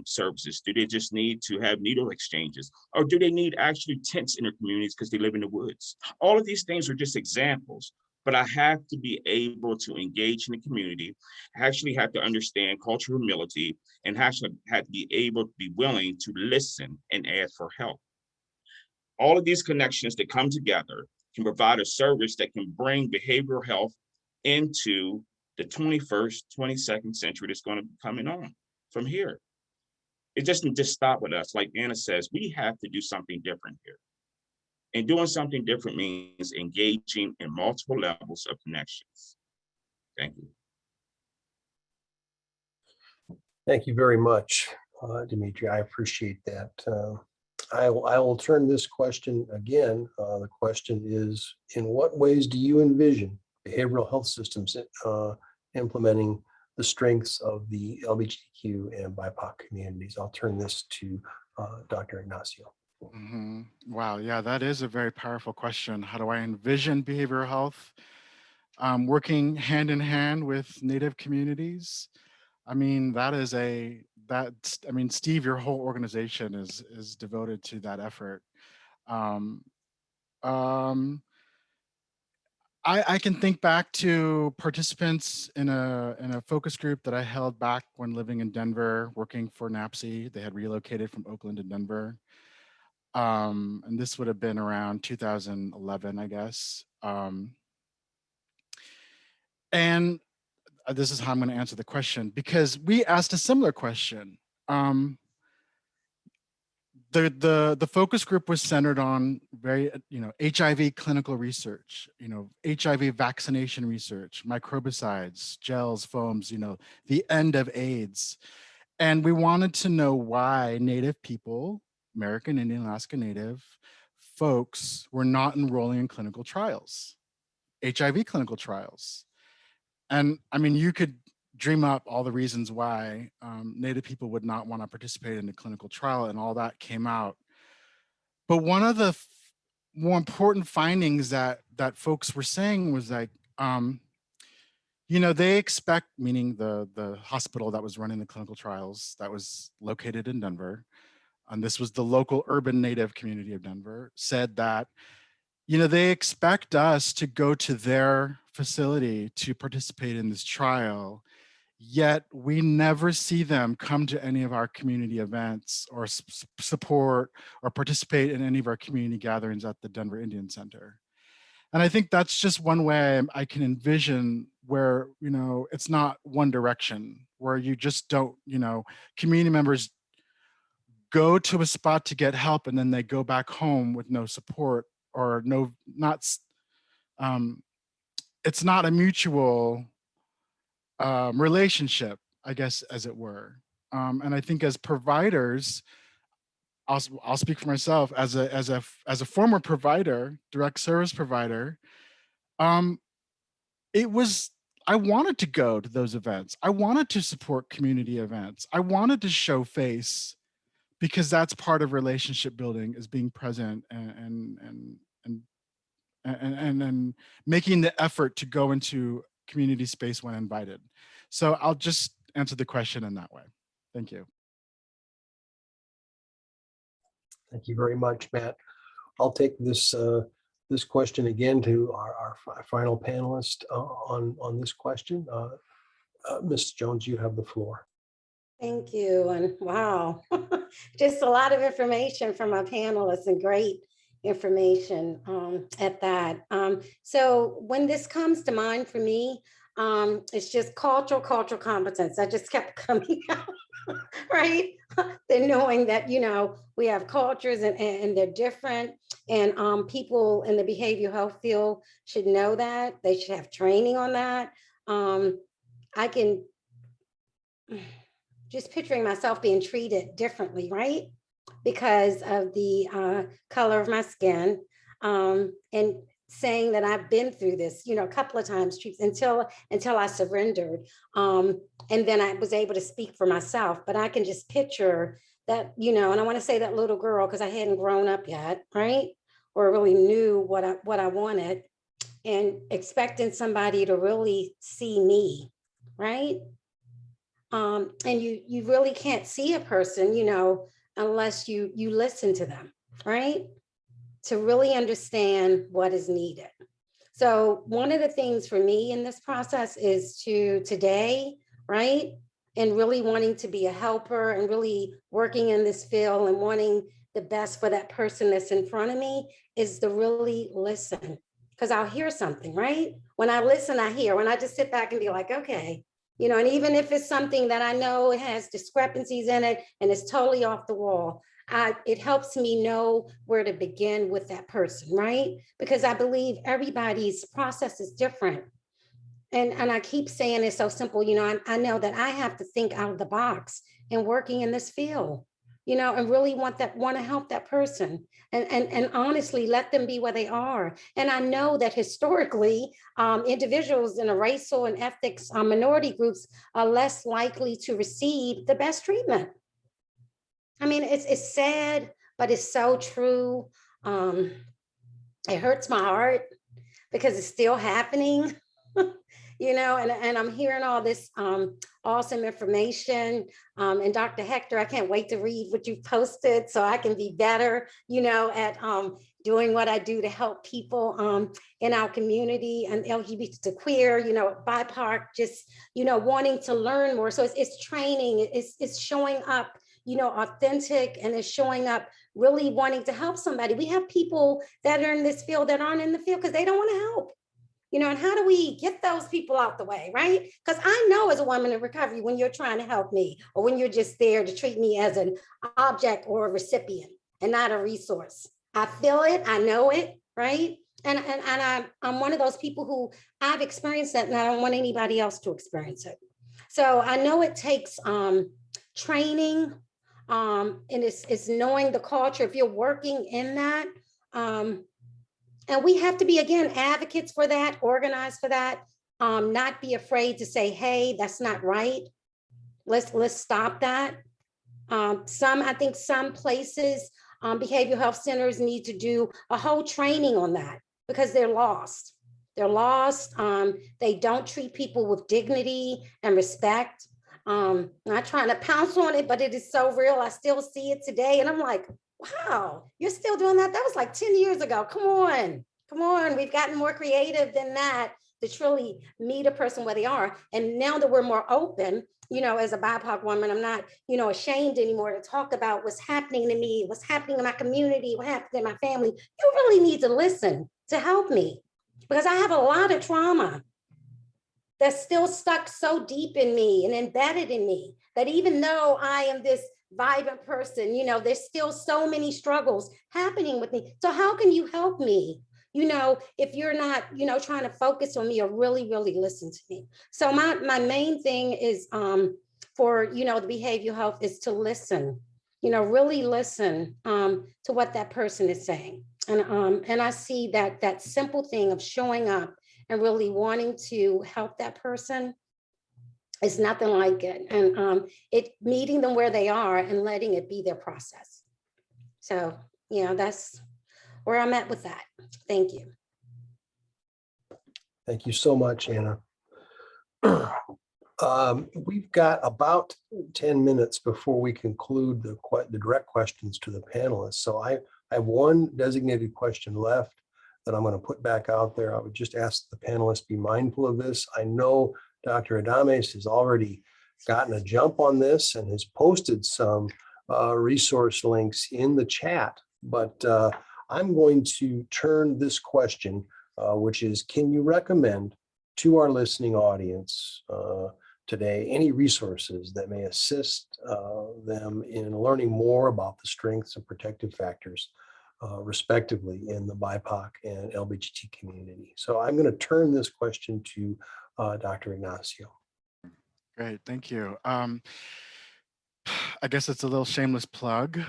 services? Do they just need to have needle exchanges? Or do they need actually tents in their communities because they live in the woods? All of these things are just examples. But I have to be able to engage in the community, actually have to understand cultural humility, and actually have to be able to be willing to listen and ask for help. All of these connections that come together can provide a service that can bring behavioral health into the 21st, 22nd century that's going to be coming on from here. It doesn't just stop with us. Like Anna says, we have to do something different here. And doing something different means engaging in multiple levels of connections. Thank you. Thank you very much, Dimitri. I appreciate that. I will turn this question again. The question is, in what ways do you envision behavioral health systems implementing the strengths of the LGBTQ and BIPOC communities? I'll turn this to Dr. Ignacio. Mm-hmm. Wow, yeah, that is a very powerful question. How do I envision behavioral health working hand in hand with Native communities? I mean, Steve, your whole organization is devoted to that effort. I can think back to participants in a focus group that I held back when living in Denver, working for NAPSI. They had relocated from Oakland to Denver. And this would have been around 2011, I guess. And this is how I'm going to answer the question, because we asked a similar question. The focus group was centered on HIV clinical research, HIV vaccination research, microbicides, gels, foams, the end of AIDS. And we wanted to know why Native people, American Indian, Alaska Native folks, were not enrolling in clinical trials, HIV clinical trials. And I mean, you could dream up all the reasons why Native people would not want to participate in a clinical trial, and all that came out. But one of the more important findings that folks were saying was like, You know, they expect, meaning the hospital that was running the clinical trials that was located in Denver, and this was the local urban native community of Denver, said that, you know, they expect us to go to their facility to participate in this trial, yet we never see them come to any of our community events or support or participate in any of our community gatherings at the Denver Indian Center. And I think that's just one way I can envision where, you know, it's not one direction, where you just don't, you know, community members go to a spot to get help and then they go back home with no support or no, not, it's not a mutual relationship, I guess, as it were. And I think as providers, I'll speak for myself as a former provider, direct service provider. I wanted to go to those events. I wanted to support community events. I wanted to show face, because that's part of relationship building, is being present and making the effort to go into community space when invited. So I'll just answer the question in that way. Thank you. Thank you very much, Matt. I'll take this this question again to our final panelist on this question. Ms. Jones, you have the floor. Thank you. And wow, just a lot of information from our panelists, and great information at that. So when this comes to mind for me, it's just cultural competence. That just kept coming out, right? Then knowing that, you know, we have cultures and they're different, and people in the behavioral health field should know that. They should have training on that. I can just picturing myself being treated differently, right? Because of the color of my skin, and saying that I've been through this, you know, a couple of times until I surrendered. And then I was able to speak for myself, but I can just picture that, you know, and I want to say that little girl, because I hadn't grown up yet, right? Or really knew what I wanted, and expecting somebody to really see me, right? And you really can't see a person, you know, unless you listen to them, right? To really understand what is needed. So one of the things for me in this process is to today, right? And really wanting to be a helper and really working in this field and wanting the best for that person that's in front of me is to really listen, because I'll hear something, right? When I listen, I hear. When I just sit back and be like, okay, you know, and even if it's something that I know it has discrepancies in it and it's totally off the wall, it helps me know where to begin with that person, right? Because I believe everybody's process is different. And I keep saying it's so simple, you know, I know that I have to think out of the box in working in this field, you know, and really want to help that person and honestly let them be where they are. And I know that historically, individuals in a racial and ethics minority groups are less likely to receive the best treatment. I mean, it's sad, but it's so true. It hurts my heart because it's still happening. You know, and I'm hearing all this awesome information. And Dr. Hector, I can't wait to read what you've posted so I can be better, you know, at doing what I do to help people in our community and LGBTQIA, you know, BIPOC, just, you know, wanting to learn more. So it's training, it's showing up, you know, authentic, and it's showing up really wanting to help somebody. We have people that are in this field that aren't in the field because they don't want to help. You know, and how do we get those people out the way, right? Because I know as a woman in recovery, when you're trying to help me, or when you're just there to treat me as an object or a recipient and not a resource. I feel it, I know it, right? And I'm one of those people who I've experienced that, and I don't want anybody else to experience it. So I know it takes training, and it's knowing the culture. If you're working in that, and we have to be, again, advocates for that, organized for that, not be afraid to say, hey, that's not right. Let's stop that. I think some places, behavioral health centers need to do a whole training on that because they're lost. They're lost. They don't treat people with dignity and respect. Not trying to pounce on it, but it is so real. I still see it today. And I'm like, wow, you're still doing that? That was like 10 years ago. Come on, come on. We've gotten more creative than that to truly meet a person where they are. And now that we're more open, you know, as a BIPOC woman, I'm not, you know, ashamed anymore to talk about what's happening to me, what's happening in my community, what happened in my family. You really need to listen to help me, because I have a lot of trauma that's still stuck so deep in me and embedded in me that even though I am this vibrant person, you know, there's still so many struggles happening with me. So how can you help me? You know, if you're not, you know, trying to focus on me or really, really listen to me. So my main thing is for, you know, the behavioral health is to listen, you know, really listen to what that person is saying. And I see that simple thing of showing up and really wanting to help that person is nothing like it. And it meeting them where they are and letting it be their process. So, you know, that's where I'm at with that. Thank you. Thank you so much, Anna. We've got about 10 minutes before we conclude the direct questions to the panelists. So I have one designated question left that I'm going to put back out there. I would just ask the panelists be mindful of this. I know Dr. Adames has already gotten a jump on this and has posted some resource links in the chat, but I'm going to turn this question, which is, can you recommend to our listening audience today any resources that may assist them in learning more about the strengths and protective factors respectively in the BIPOC and LGBT community? So I'm going to turn this question to Dr. Ignacio. Great, thank you. I guess it's a little shameless plug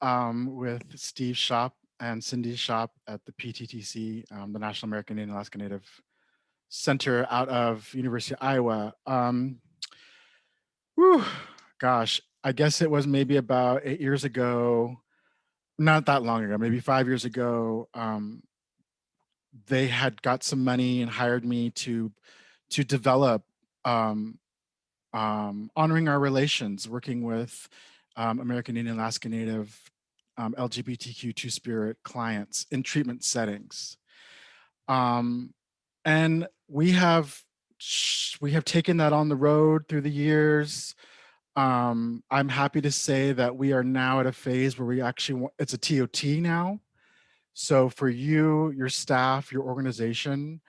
with Steve's shop and Cindy's shop at the PTTC, the National American Indian Alaska Native Center out of University of Iowa. Gosh, I guess it was maybe about 8 years ago, not that long ago, maybe 5 years ago. They had got some money and hired me to develop honoring our relations, working with American Indian Alaska Native LGBTQ2 spirit clients in treatment settings. And we have taken that on the road through the years. I'm happy to say that we are now at a phase where we actually it's a TOT now. So for you, your staff, your organization,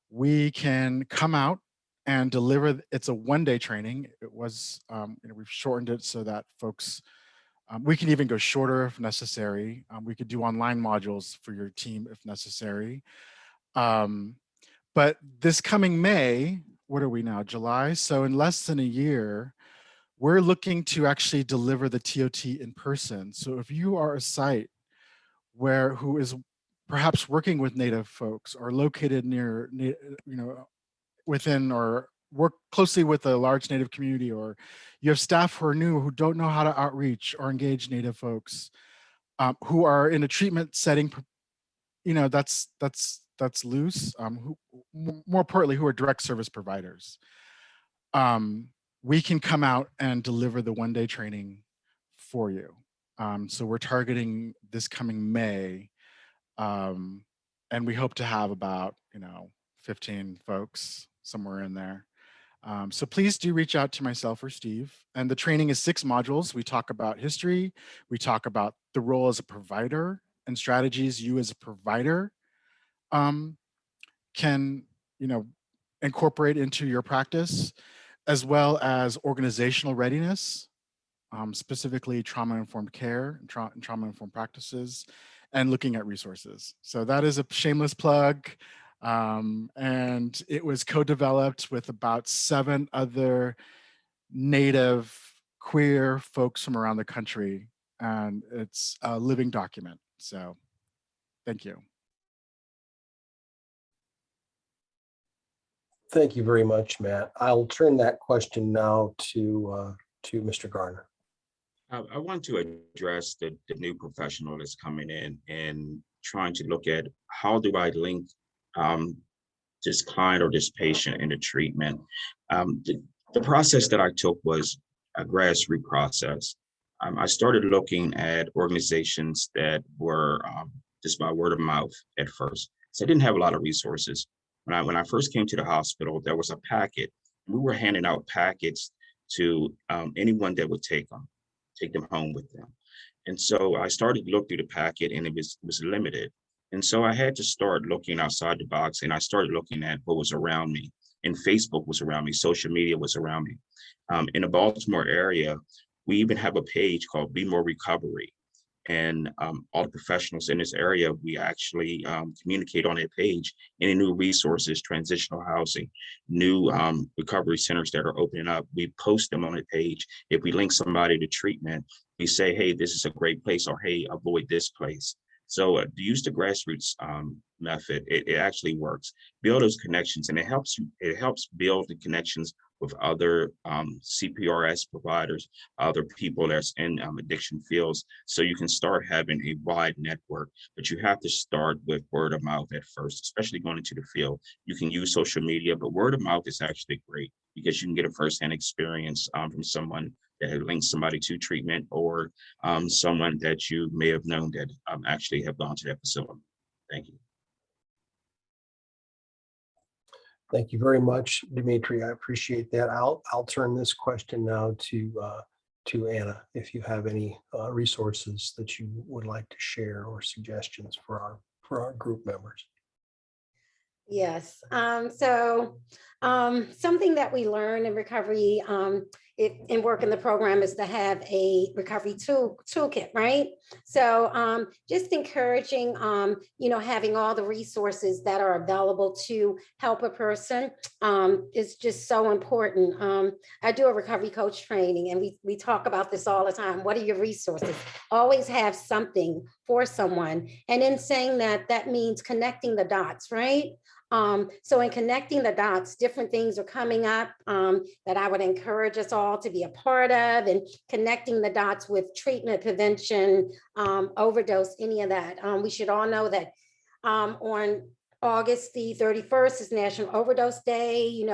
we can come out and deliver. It's a one-day training. It was, we've shortened it so that folks, we can even go shorter if necessary. We could do online modules for your team if necessary. But this coming May, what are we now, July? So in less than a year, we're looking to actually deliver the TOT in person. So if you are a site who is perhaps working with Native folks or located near, within or work closely with a large Native community, or you have staff who are new, who don't know how to outreach or engage Native folks, who are in a treatment setting, that's loose, who, more importantly, who are direct service providers. We can come out and deliver the one-day training for you. So we're targeting this coming May, and we hope to have about 15 folks, somewhere in there. So please do reach out to myself or Steve. And the training is 6 modules. We talk about history. We talk about the role as a provider and strategies you as a provider can incorporate into your practice, as well as organizational readiness, specifically trauma-informed care and trauma-informed practices, and looking at resources. So that is a shameless plug. And it was co-developed with about 7 other Native queer folks from around the country. And it's a living document. So thank you. Thank you very much, Matt. I'll turn that question now to Mr. Garner. I want to address the new professional that's coming in and trying to look at how do I link client or this patient into treatment. The process that I took was a grassroots process. I started looking at organizations that were just by word of mouth at first. So I didn't have a lot of resources. When I first came to the hospital, there was a packet. We were handing out packets to anyone that would take them home with them. And so I started to look through the packet, and it was limited. And so I had to start looking outside the box, and I started looking at what was around me. And Facebook was around me, social media was around me. In the Baltimore area, we even have a page called Be More Recovery. And all the professionals in this area, we actually communicate on that page any new resources, transitional housing, new recovery centers that are opening up. We post them on the page. If we link somebody to treatment, we say, hey, this is a great place, or hey, avoid this place. So to use the grassroots method, it actually works. Build those connections, and it helps build the connections with other CPRS providers, other people that's in addiction fields, so you can start having a wide network. But you have to start with word of mouth at first, especially going into the field. You can use social media, but word of mouth is actually great because you can get a firsthand experience from someone that links somebody to treatment, or someone that you may have known that actually have gone to that facility. Thank you. Thank you very much, Dimitri. I appreciate that. I'll turn this question now to Anna, if you have any resources that you would like to share or suggestions for our group members. Yes. Something that we learn in recovery in working the program is to have a recovery toolkit, right? So just encouraging, having all the resources that are available to help a person is just so important. I do a recovery coach training, and we talk about this all the time. What are your resources? Always have something for someone. And in saying that, that means connecting the dots, right? So in connecting the dots, different things are coming up that I would encourage us all to be a part of, and connecting the dots with treatment, prevention, overdose, any of that. We should all know that on August the 31st is National Overdose Day.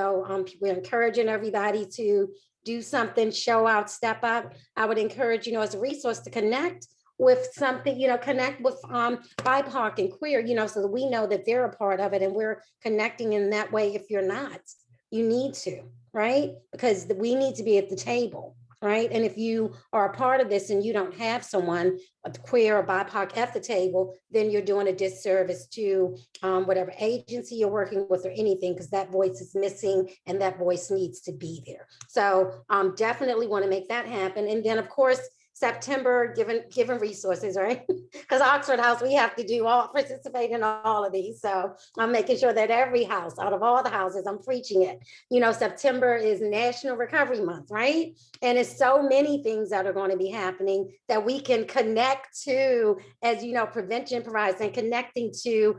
We're encouraging everybody to do something, show out, step up. I would encourage, as a resource to connect with something, connect with BIPOC and queer, so that we know that they're a part of it, and we're connecting in that way. If you're not, you need to, right? Because we need to be at the table, right? And if you are a part of this and you don't have someone, queer or BIPOC, at the table, then you're doing a disservice to whatever agency you're working with or anything, because that voice is missing and that voice needs to be there. So definitely want to make that happen. And then, of course, September, given resources, right? Because Oxford House, we have to participate in all of these. So I'm making sure that every house, out of all the houses, I'm preaching it. September is National Recovery Month, right? And it's so many things that are going to be happening that we can connect to, as prevention provides, and connecting to,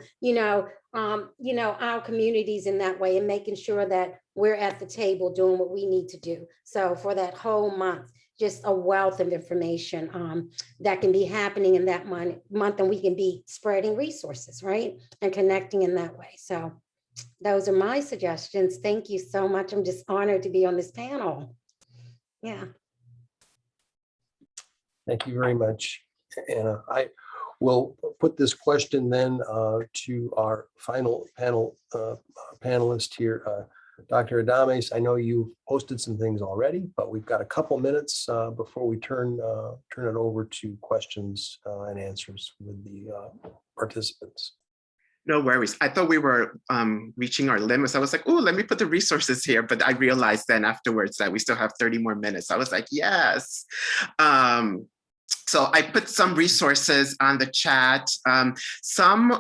our communities in that way, and making sure that we're at the table doing what we need to do. So for that whole month, just a wealth of information that can be happening in that month, and we can be spreading resources, right? And connecting in that way. So those are my suggestions. Thank you so much. I'm just honored to be on this panel. Yeah. Thank you very much, Anna. I will put this question then to our final panelist here, Dr. Adames. I know you've posted some things already, but we've got a couple minutes before we turn it over to questions and answers with the participants. No worries. I thought we were reaching our limits. I was like, oh, let me put the resources here. But I realized then afterwards that we still have 30 more minutes. I was like, yes. So I put some resources on the chat. Some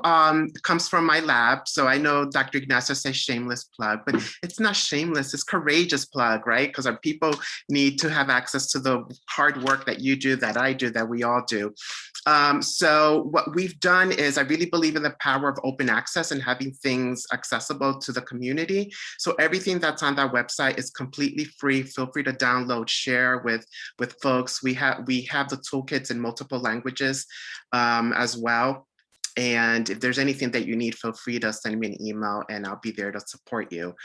comes from my lab. So I know Dr. Ignacio says shameless plug, but it's not shameless, it's courageous plug, right? Because our people need to have access to the hard work that you do, that I do, that we all do. So what we've done is, I really believe in the power of open access and having things accessible to the community. So everything that's on that website is completely free. Feel free to download, share with folks. We have the toolkits in multiple languages as well. And if there's anything that you need, feel free to send me an email and I'll be there to support you.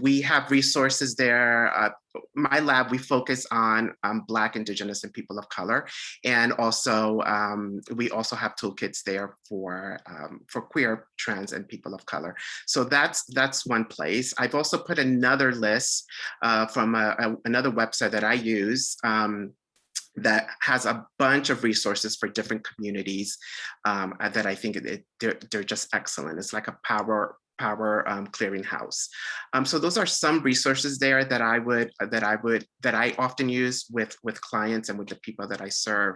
We have resources there. My lab, we focus on Black, Indigenous, and people of color. And also, we also have toolkits there for queer, trans, and people of color. So that's one place. I've also put another list from another website that I use that has a bunch of resources for different communities that I think they're just excellent. It's like a power clearinghouse. So those are some resources there that I often use with clients and with the people that I serve.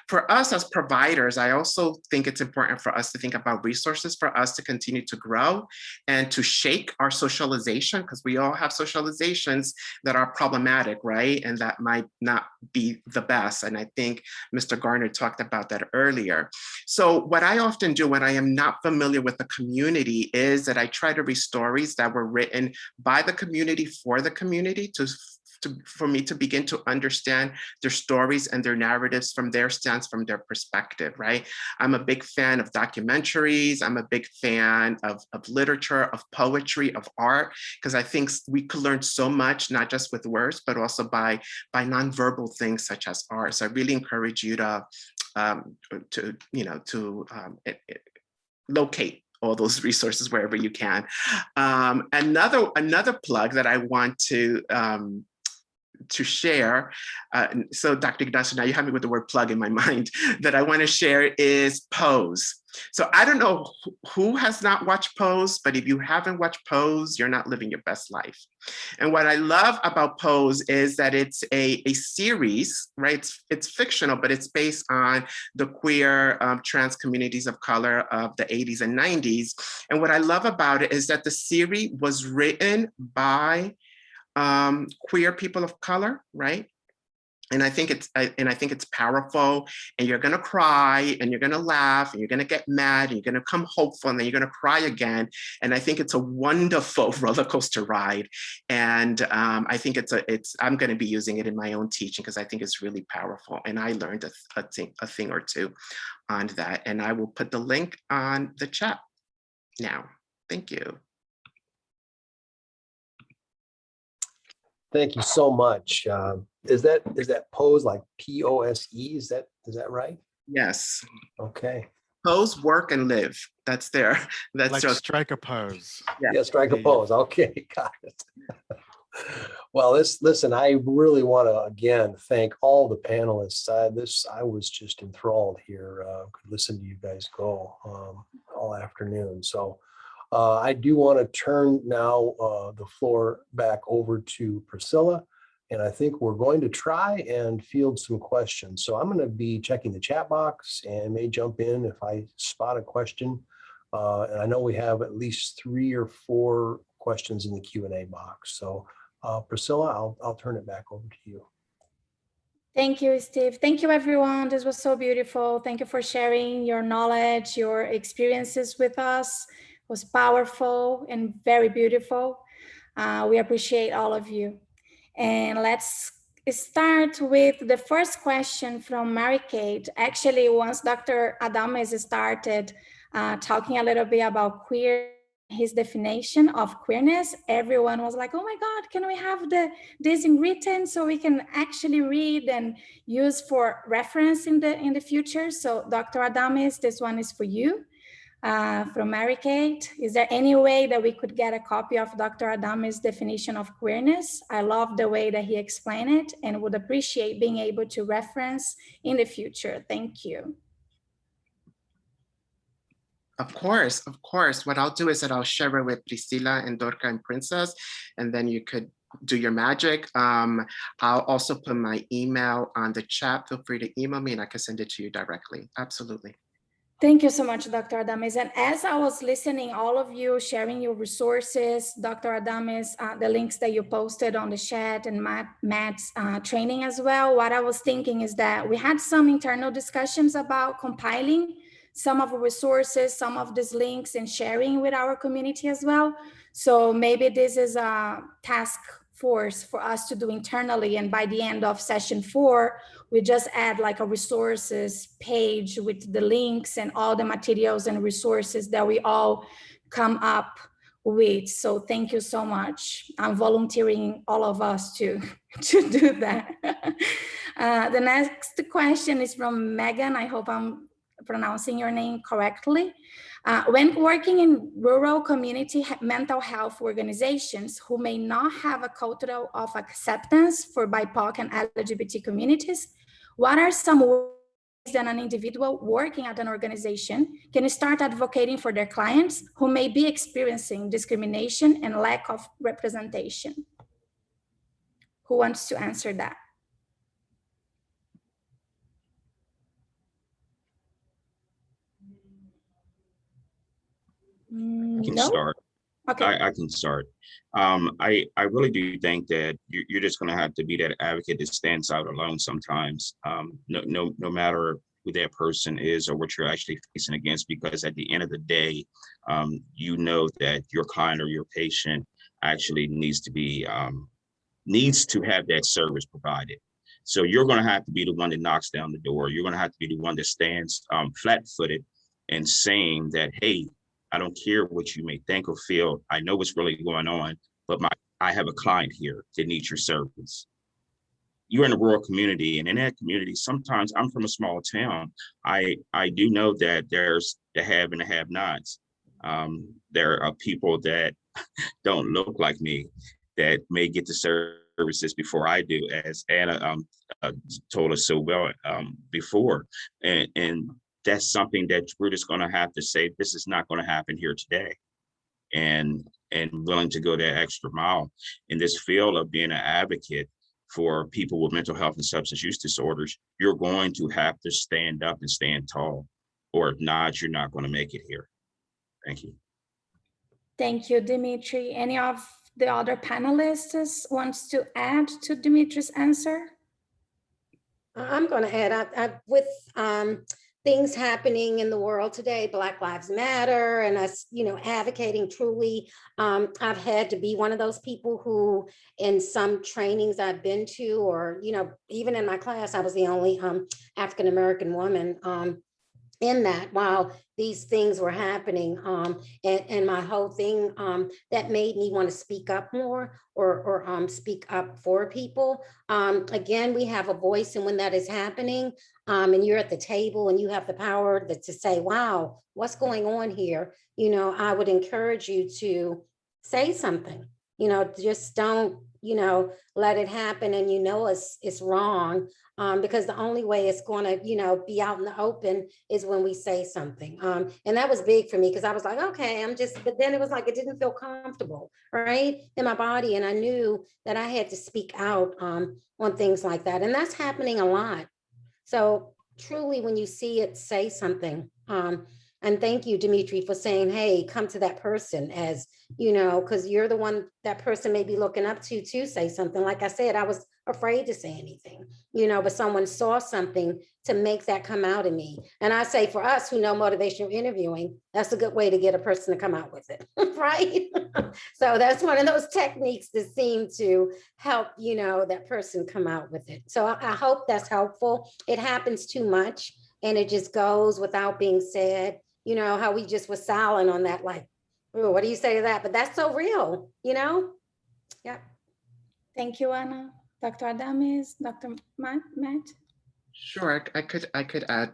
For us as providers, I also think it's important for us to think about resources for us to continue to grow and to shake our socialization, because we all have socializations that are problematic, right? And that might not be the best. And I think Mr. Garner talked about that earlier. So what I often do when I am not familiar with the community is that I try to read stories that were written by the community for the community for me to begin to understand their stories and their narratives from their stance, from their perspective, right? I'm a big fan of documentaries. I'm a big fan of literature, of poetry, of art, because I think we could learn so much, not just with words, but also by nonverbal things such as art. So I really encourage you to locate all those resources wherever you can. Another plug that I want to share. So Dr. Ignacio, now you have me with the word plug in my mind, that I want to share is Pose. So I don't know who has not watched Pose, but if you haven't watched Pose, you're not living your best life. And what I love about Pose is that it's a series, right? It's fictional, but it's based on the queer trans communities of color of the 80s and 90s. And what I love about it is that the series was written by queer people of color, right? And I think it's powerful, and you're gonna cry, and you're gonna laugh, and you're gonna get mad, and you're gonna come hopeful, and then you're gonna cry again. And I think it's a wonderful roller coaster ride. And I think I'm gonna be using it in my own teaching because I think it's really powerful. And I learned a thing or two on that. And I will put the link on the chat now. Thank you. Thank you so much. Is that Pose like POSE? Is that right? Yes. Okay. Pose, work, and live. That's there. That's Like just strike a pose. Yeah, strike a pose. Okay, got it. Well, listen, I really want to again thank all the panelists. I was just enthralled here. Could listen to you guys go all afternoon. So I do want to turn now the floor back over to Priscilla, and I think we're going to try and field some questions. So I'm going to be checking the chat box and may jump in if I spot a question. And I know we have at least 3 or 4 questions in the Q&A box. So Priscilla, I'll turn it back over to you. Thank you, Steve. Thank you, everyone. This was so beautiful. Thank you for sharing your knowledge, your experiences with us. It was powerful and very beautiful. We appreciate all of you. And let's start with the first question from Mary Kate. Actually, once Dr. Adames started talking a little bit about queer, his definition of queerness, everyone was like, oh my God, can we have this in written so we can actually read and use for reference in the future? So Dr. Adames, this one is for you. From Mary Kate, is there any way that we could get a copy of Dr. Adames' definition of queerness? I love the way that he explained it and would appreciate being able to reference in the future. Thank you. Of course. What I'll do is that I'll share it with Priscilla and Dorca and Princess, and then you could do your magic. I'll also put my email on the chat. Feel free to email me and I can send it to you directly. Absolutely. Thank you so much, Dr. Adames. And as I was listening, all of you sharing your resources, Dr. Adames, the links that you posted on the chat and Matt's training as well, what I was thinking is that we had some internal discussions about compiling some of the resources, some of these links and sharing with our community as well. So maybe this is a task force for us to do internally. And by the end of session 4, we just add like a resources page with the links and all the materials and resources that we all come up with. So thank you so much. I'm volunteering all of us to do that. The next question is from Megan. I hope I'm pronouncing your name correctly. When working in rural community mental health organizations who may not have a culture of acceptance for BIPOC and LGBT communities, what are some ways that an individual working at an organization can start advocating for their clients who may be experiencing discrimination and lack of representation? Who wants to answer that? I can No? start. Okay. I can start. I really do think that you're just going to have to be that advocate that stands out alone sometimes, no matter who that person is or what you're actually facing against, because at the end of the day, you know that your client or your patient actually needs to have that service provided. So you're going to have to be the one that knocks down the door. You're going to have to be the one that stands flat-footed and saying that, hey, I don't care what you may think or feel. I know what's really going on, but I have a client here that needs your service. You're in a rural community, and in that community, sometimes I'm from a small town. I do know that there's the have and the have-nots. There are people that don't look like me that may get the services before I do, as Anna told us so well before. And that's something that we're just going to have to say, this is not going to happen here today. And willing to go that extra mile in this field of being an advocate for people with mental health and substance use disorders. You're going to have to stand up and stand tall, or if not, you're not going to make it here. Thank you. Thank you, Dimitri. Any of the other panelists wants to add to Dimitri's answer? I'm going to add, with things happening in the world today, Black Lives Matter, and us, advocating truly. I've had to be one of those people who, in some trainings I've been to, or, even in my class, I was the only African-American woman in that while these things were happening. And my whole thing that made me want to speak up more or speak up for people. Again, we have a voice, and when that is happening, and you're at the table and you have the power to say, wow, what's going on here? I would encourage you to say something, just don't, let it happen. And it's wrong. Because the only way it's going to, be out in the open is when we say something. And that was big for me, because I was like, okay, but then it was like, it didn't feel comfortable, right, in my body. And I knew that I had to speak out on things like that. And that's happening a lot. So truly, when you see it, say something. And thank you, Dimitri, for saying, hey, come to that person, as, because you're the one that person may be looking up to say something. Like I said, I was afraid to say anything, but someone saw something to make that come out of me. And I say, for us who know motivational interviewing, that's a good way to get a person to come out with it, right? So that's one of those techniques that seem to help, that person come out with it. So I hope that's helpful. It happens too much, and it just goes without being said. How we just were silent on that, like, oh, what do you say to that? But that's so real, Yeah. Thank you, Anna. Dr. Adames, Dr. Matt? Sure, I could add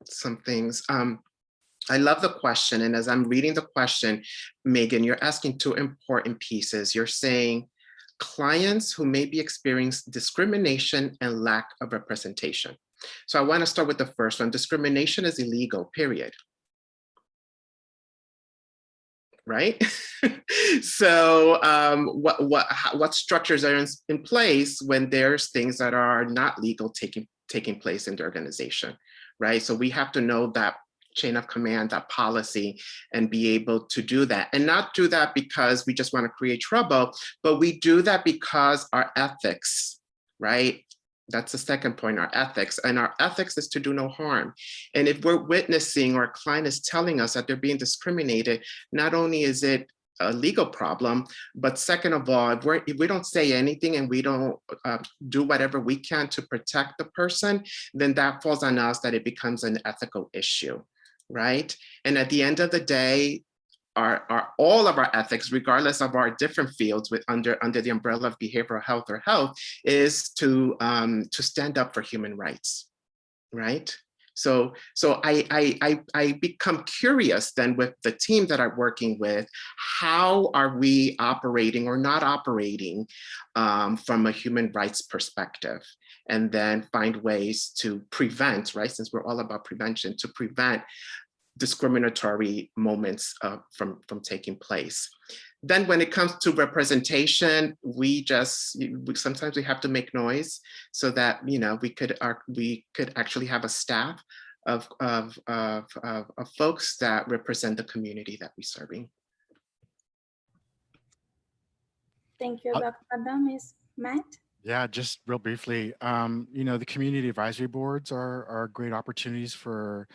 some things. I love the question. And as I'm reading the question, Megan, you're asking two important pieces. You're saying clients who may be experiencing discrimination and lack of representation. So I want to start with the first one. Discrimination is illegal, period. Right? So what structures are in place when there's things that are not legal taking place in the organization, right? So we have to know that chain of command, that policy, and be able to do that, and not do that because we just want to create trouble, but we do that because our ethics, right? That's the second point, our ethics. And our ethics is to do no harm. And if we're witnessing, or a client is telling us that they're being discriminated, not only is it a legal problem. But second of all, if we don't say anything and we don't do whatever we can to protect the person, then that falls on us that it becomes an ethical issue, right? And at the end of the day, all of our ethics, regardless of our different fields under the umbrella of behavioral health or health, is to stand up for human rights, right? So I become curious then with the team that I'm working with, how are we operating or not operating from a human rights perspective, and then find ways to prevent, right? Since we're all about prevention, to prevent discriminatory moments from taking place. Then when it comes to representation, sometimes we have to make noise so that, you know, we could actually have a staff of folks that represent the community that we're serving. Thank you, Dr. Adames. Matt? Yeah, just real briefly, you know, the community advisory boards are great opportunities for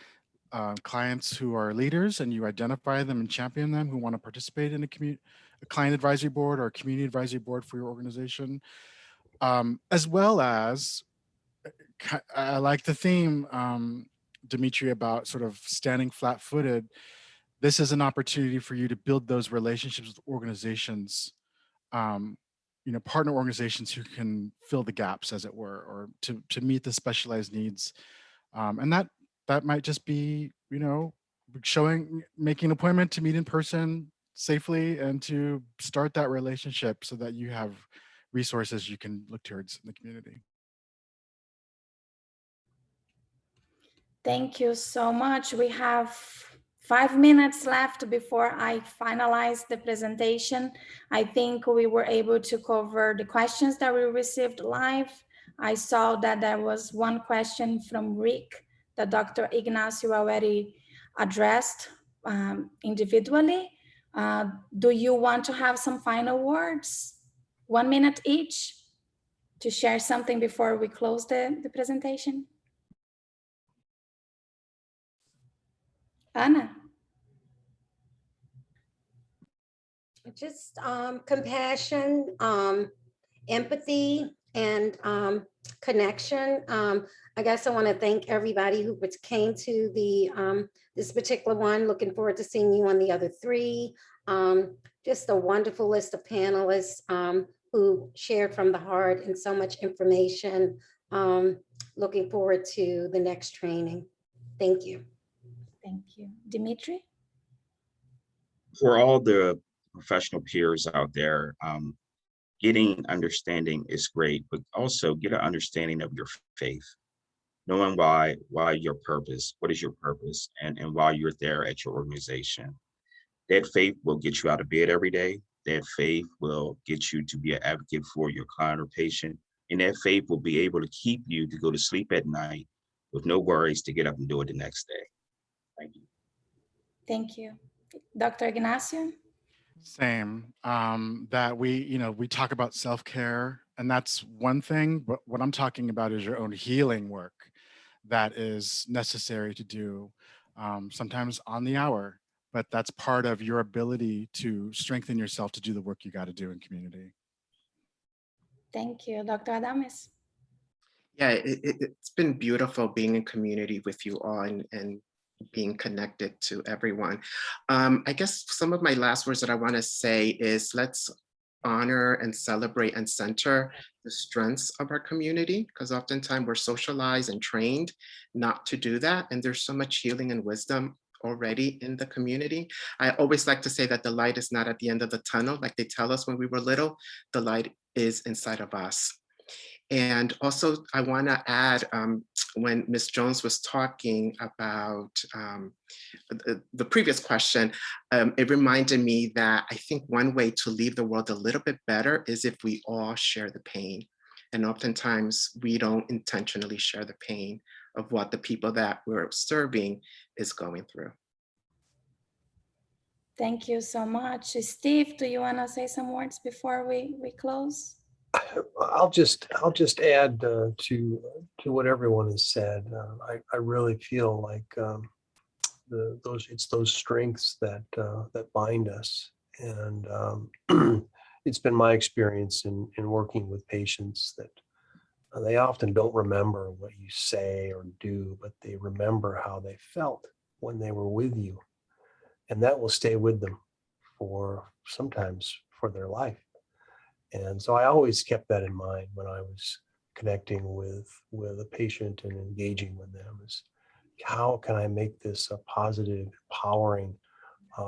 clients who are leaders, and you identify them and champion them who want to participate in a client advisory board or a community advisory board for your organization. As well as, I like the theme, Dimitri, about sort of standing flat-footed. This is an opportunity for you to build those relationships with organizations, you know, partner organizations who can fill the gaps, as it were, or to meet the specialized needs. And that might just be, you know, making an appointment to meet in person safely and to start that relationship so that you have resources you can look towards in the community. Thank you so much. We have 5 minutes left before I finalize the presentation. I think we were able to cover the questions that we received live. I saw that there was one question from Rick that Dr. Ignacio already addressed individually. Do you want to have some final words? 1 minute each to share something before we close the presentation? Anna? Just compassion, empathy, and connection. I guess I want to thank everybody who came to this particular one. Looking forward to seeing you on the other 3. Just a wonderful list of panelists who shared from the heart and so much information. Looking forward to the next training. Thank you. Thank you. Dimitri? For all the professional peers out there, getting understanding is great, but also get an understanding of your faith, knowing why your purpose, what is your purpose, and why you're there at your organization. That faith will get you out of bed every day. That faith will get you to be an advocate for your client or patient. And that faith will be able to keep you to go to sleep at night with no worries to get up and do it the next day. Thank you. Thank you. Dr. Ignacio? Same, that we talk about self-care, and that's one thing, but what I'm talking about is your own healing work that is necessary to do, sometimes on the hour, but that's part of your ability to strengthen yourself to do the work you got to do in community. Thank you. Dr. Adames? Yeah, it's been beautiful being in community with you all and being connected to everyone. I guess some of my last words that I want to say is, let's honor and celebrate and center the strengths of our community, because oftentimes we're socialized and trained not to do that. And there's so much healing and wisdom already in the community. I always like to say that the light is not at the end of the tunnel, like they tell us when we were little. The light is inside of us. And also, I want to add, when Ms. Jones was talking about the previous question, it reminded me that I think one way to leave the world a little bit better is if we all share the pain. And oftentimes, we don't intentionally share the pain of what the people that we're serving is going through. Thank you so much. Steve, do you want to say some words before we close? I'll just add to what everyone has said. I really feel like it's those strengths that bind us, And it's been my experience in working with patients that they often don't remember what you say or do, but they remember how they felt when they were with you. And that will stay with them for sometimes for their life. And so I always kept that in mind when I was connecting with a patient and engaging with them, is how can I make this a positive, empowering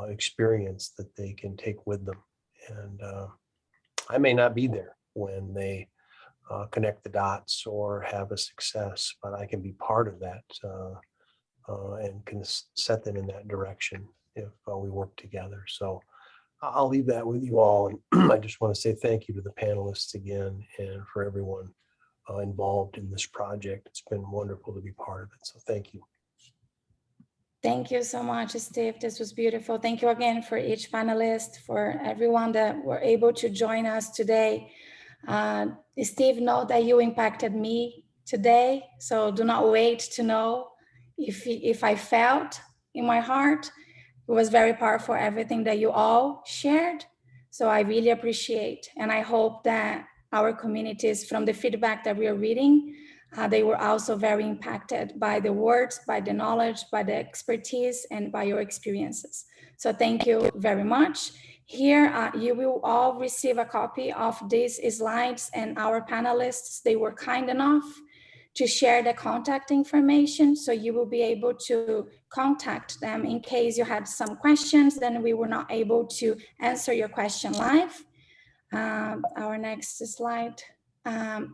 experience that they can take with them. And I may not be there when they connect the dots or have a success, but I can be part of that and can set them in that direction if we work together. So I'll leave that with you all. And I just want to say thank you to the panelists again and for everyone involved in this project. It's been wonderful to be part of it. So thank you. Thank you so much, Steve. This was beautiful. Thank you again for each panelist, for everyone that were able to join us today. Steve, know that you impacted me today, so do not wait to know if I felt in my heart. It was very powerful, everything that you all shared. So I really appreciate, and I hope that our communities, from the feedback that we are reading, they were also very impacted by the words, by the knowledge, by the expertise, and by your experiences. So thank you very much. Here, you will all receive a copy of these slides, and our panelists, they were kind enough to share the contact information. So you will be able to contact them in case you had some questions, then we were not able to answer your question live. Our next slide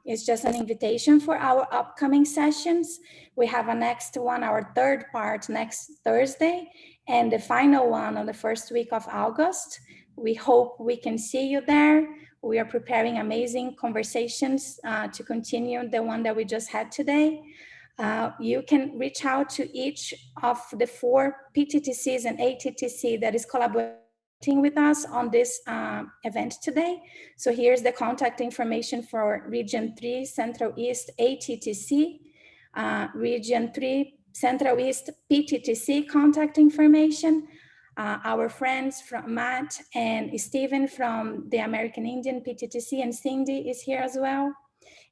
is just an invitation for our upcoming sessions. We have a next one, our third part next Thursday, and the final one on the first week of August. We hope we can see you there. We are preparing amazing conversations to continue the one that we just had today. You can reach out to each of the 4 PTTCs and ATTC that is collaborating with us on this event today. So here's the contact information for Region 3 Central East ATTC, Region 3 Central East PTTC contact information. Our friends from Matt and Stephen from the American Indian PTTC, and Cindy is here as well.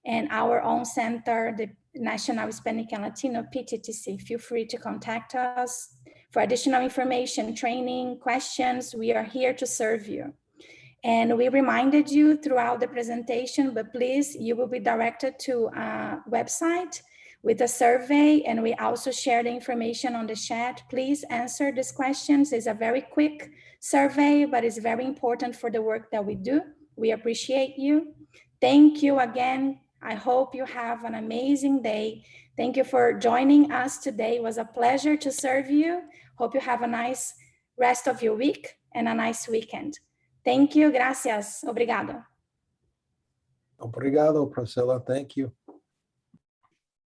And our own center, the National Hispanic and Latino PTTC. Feel free to contact us for additional information, training, questions. We are here to serve you. And we reminded you throughout the presentation, but please, you will be directed to a website with a survey, and we also share the information on the chat. Please answer these questions. It's a very quick survey, but it's very important for the work that we do. We appreciate you. Thank you again. I hope you have an amazing day. Thank you for joining us today. It was a pleasure to serve you. Hope you have a nice rest of your week and a nice weekend. Thank you. Gracias. Obrigado. Obrigado, Priscilla. Thank you.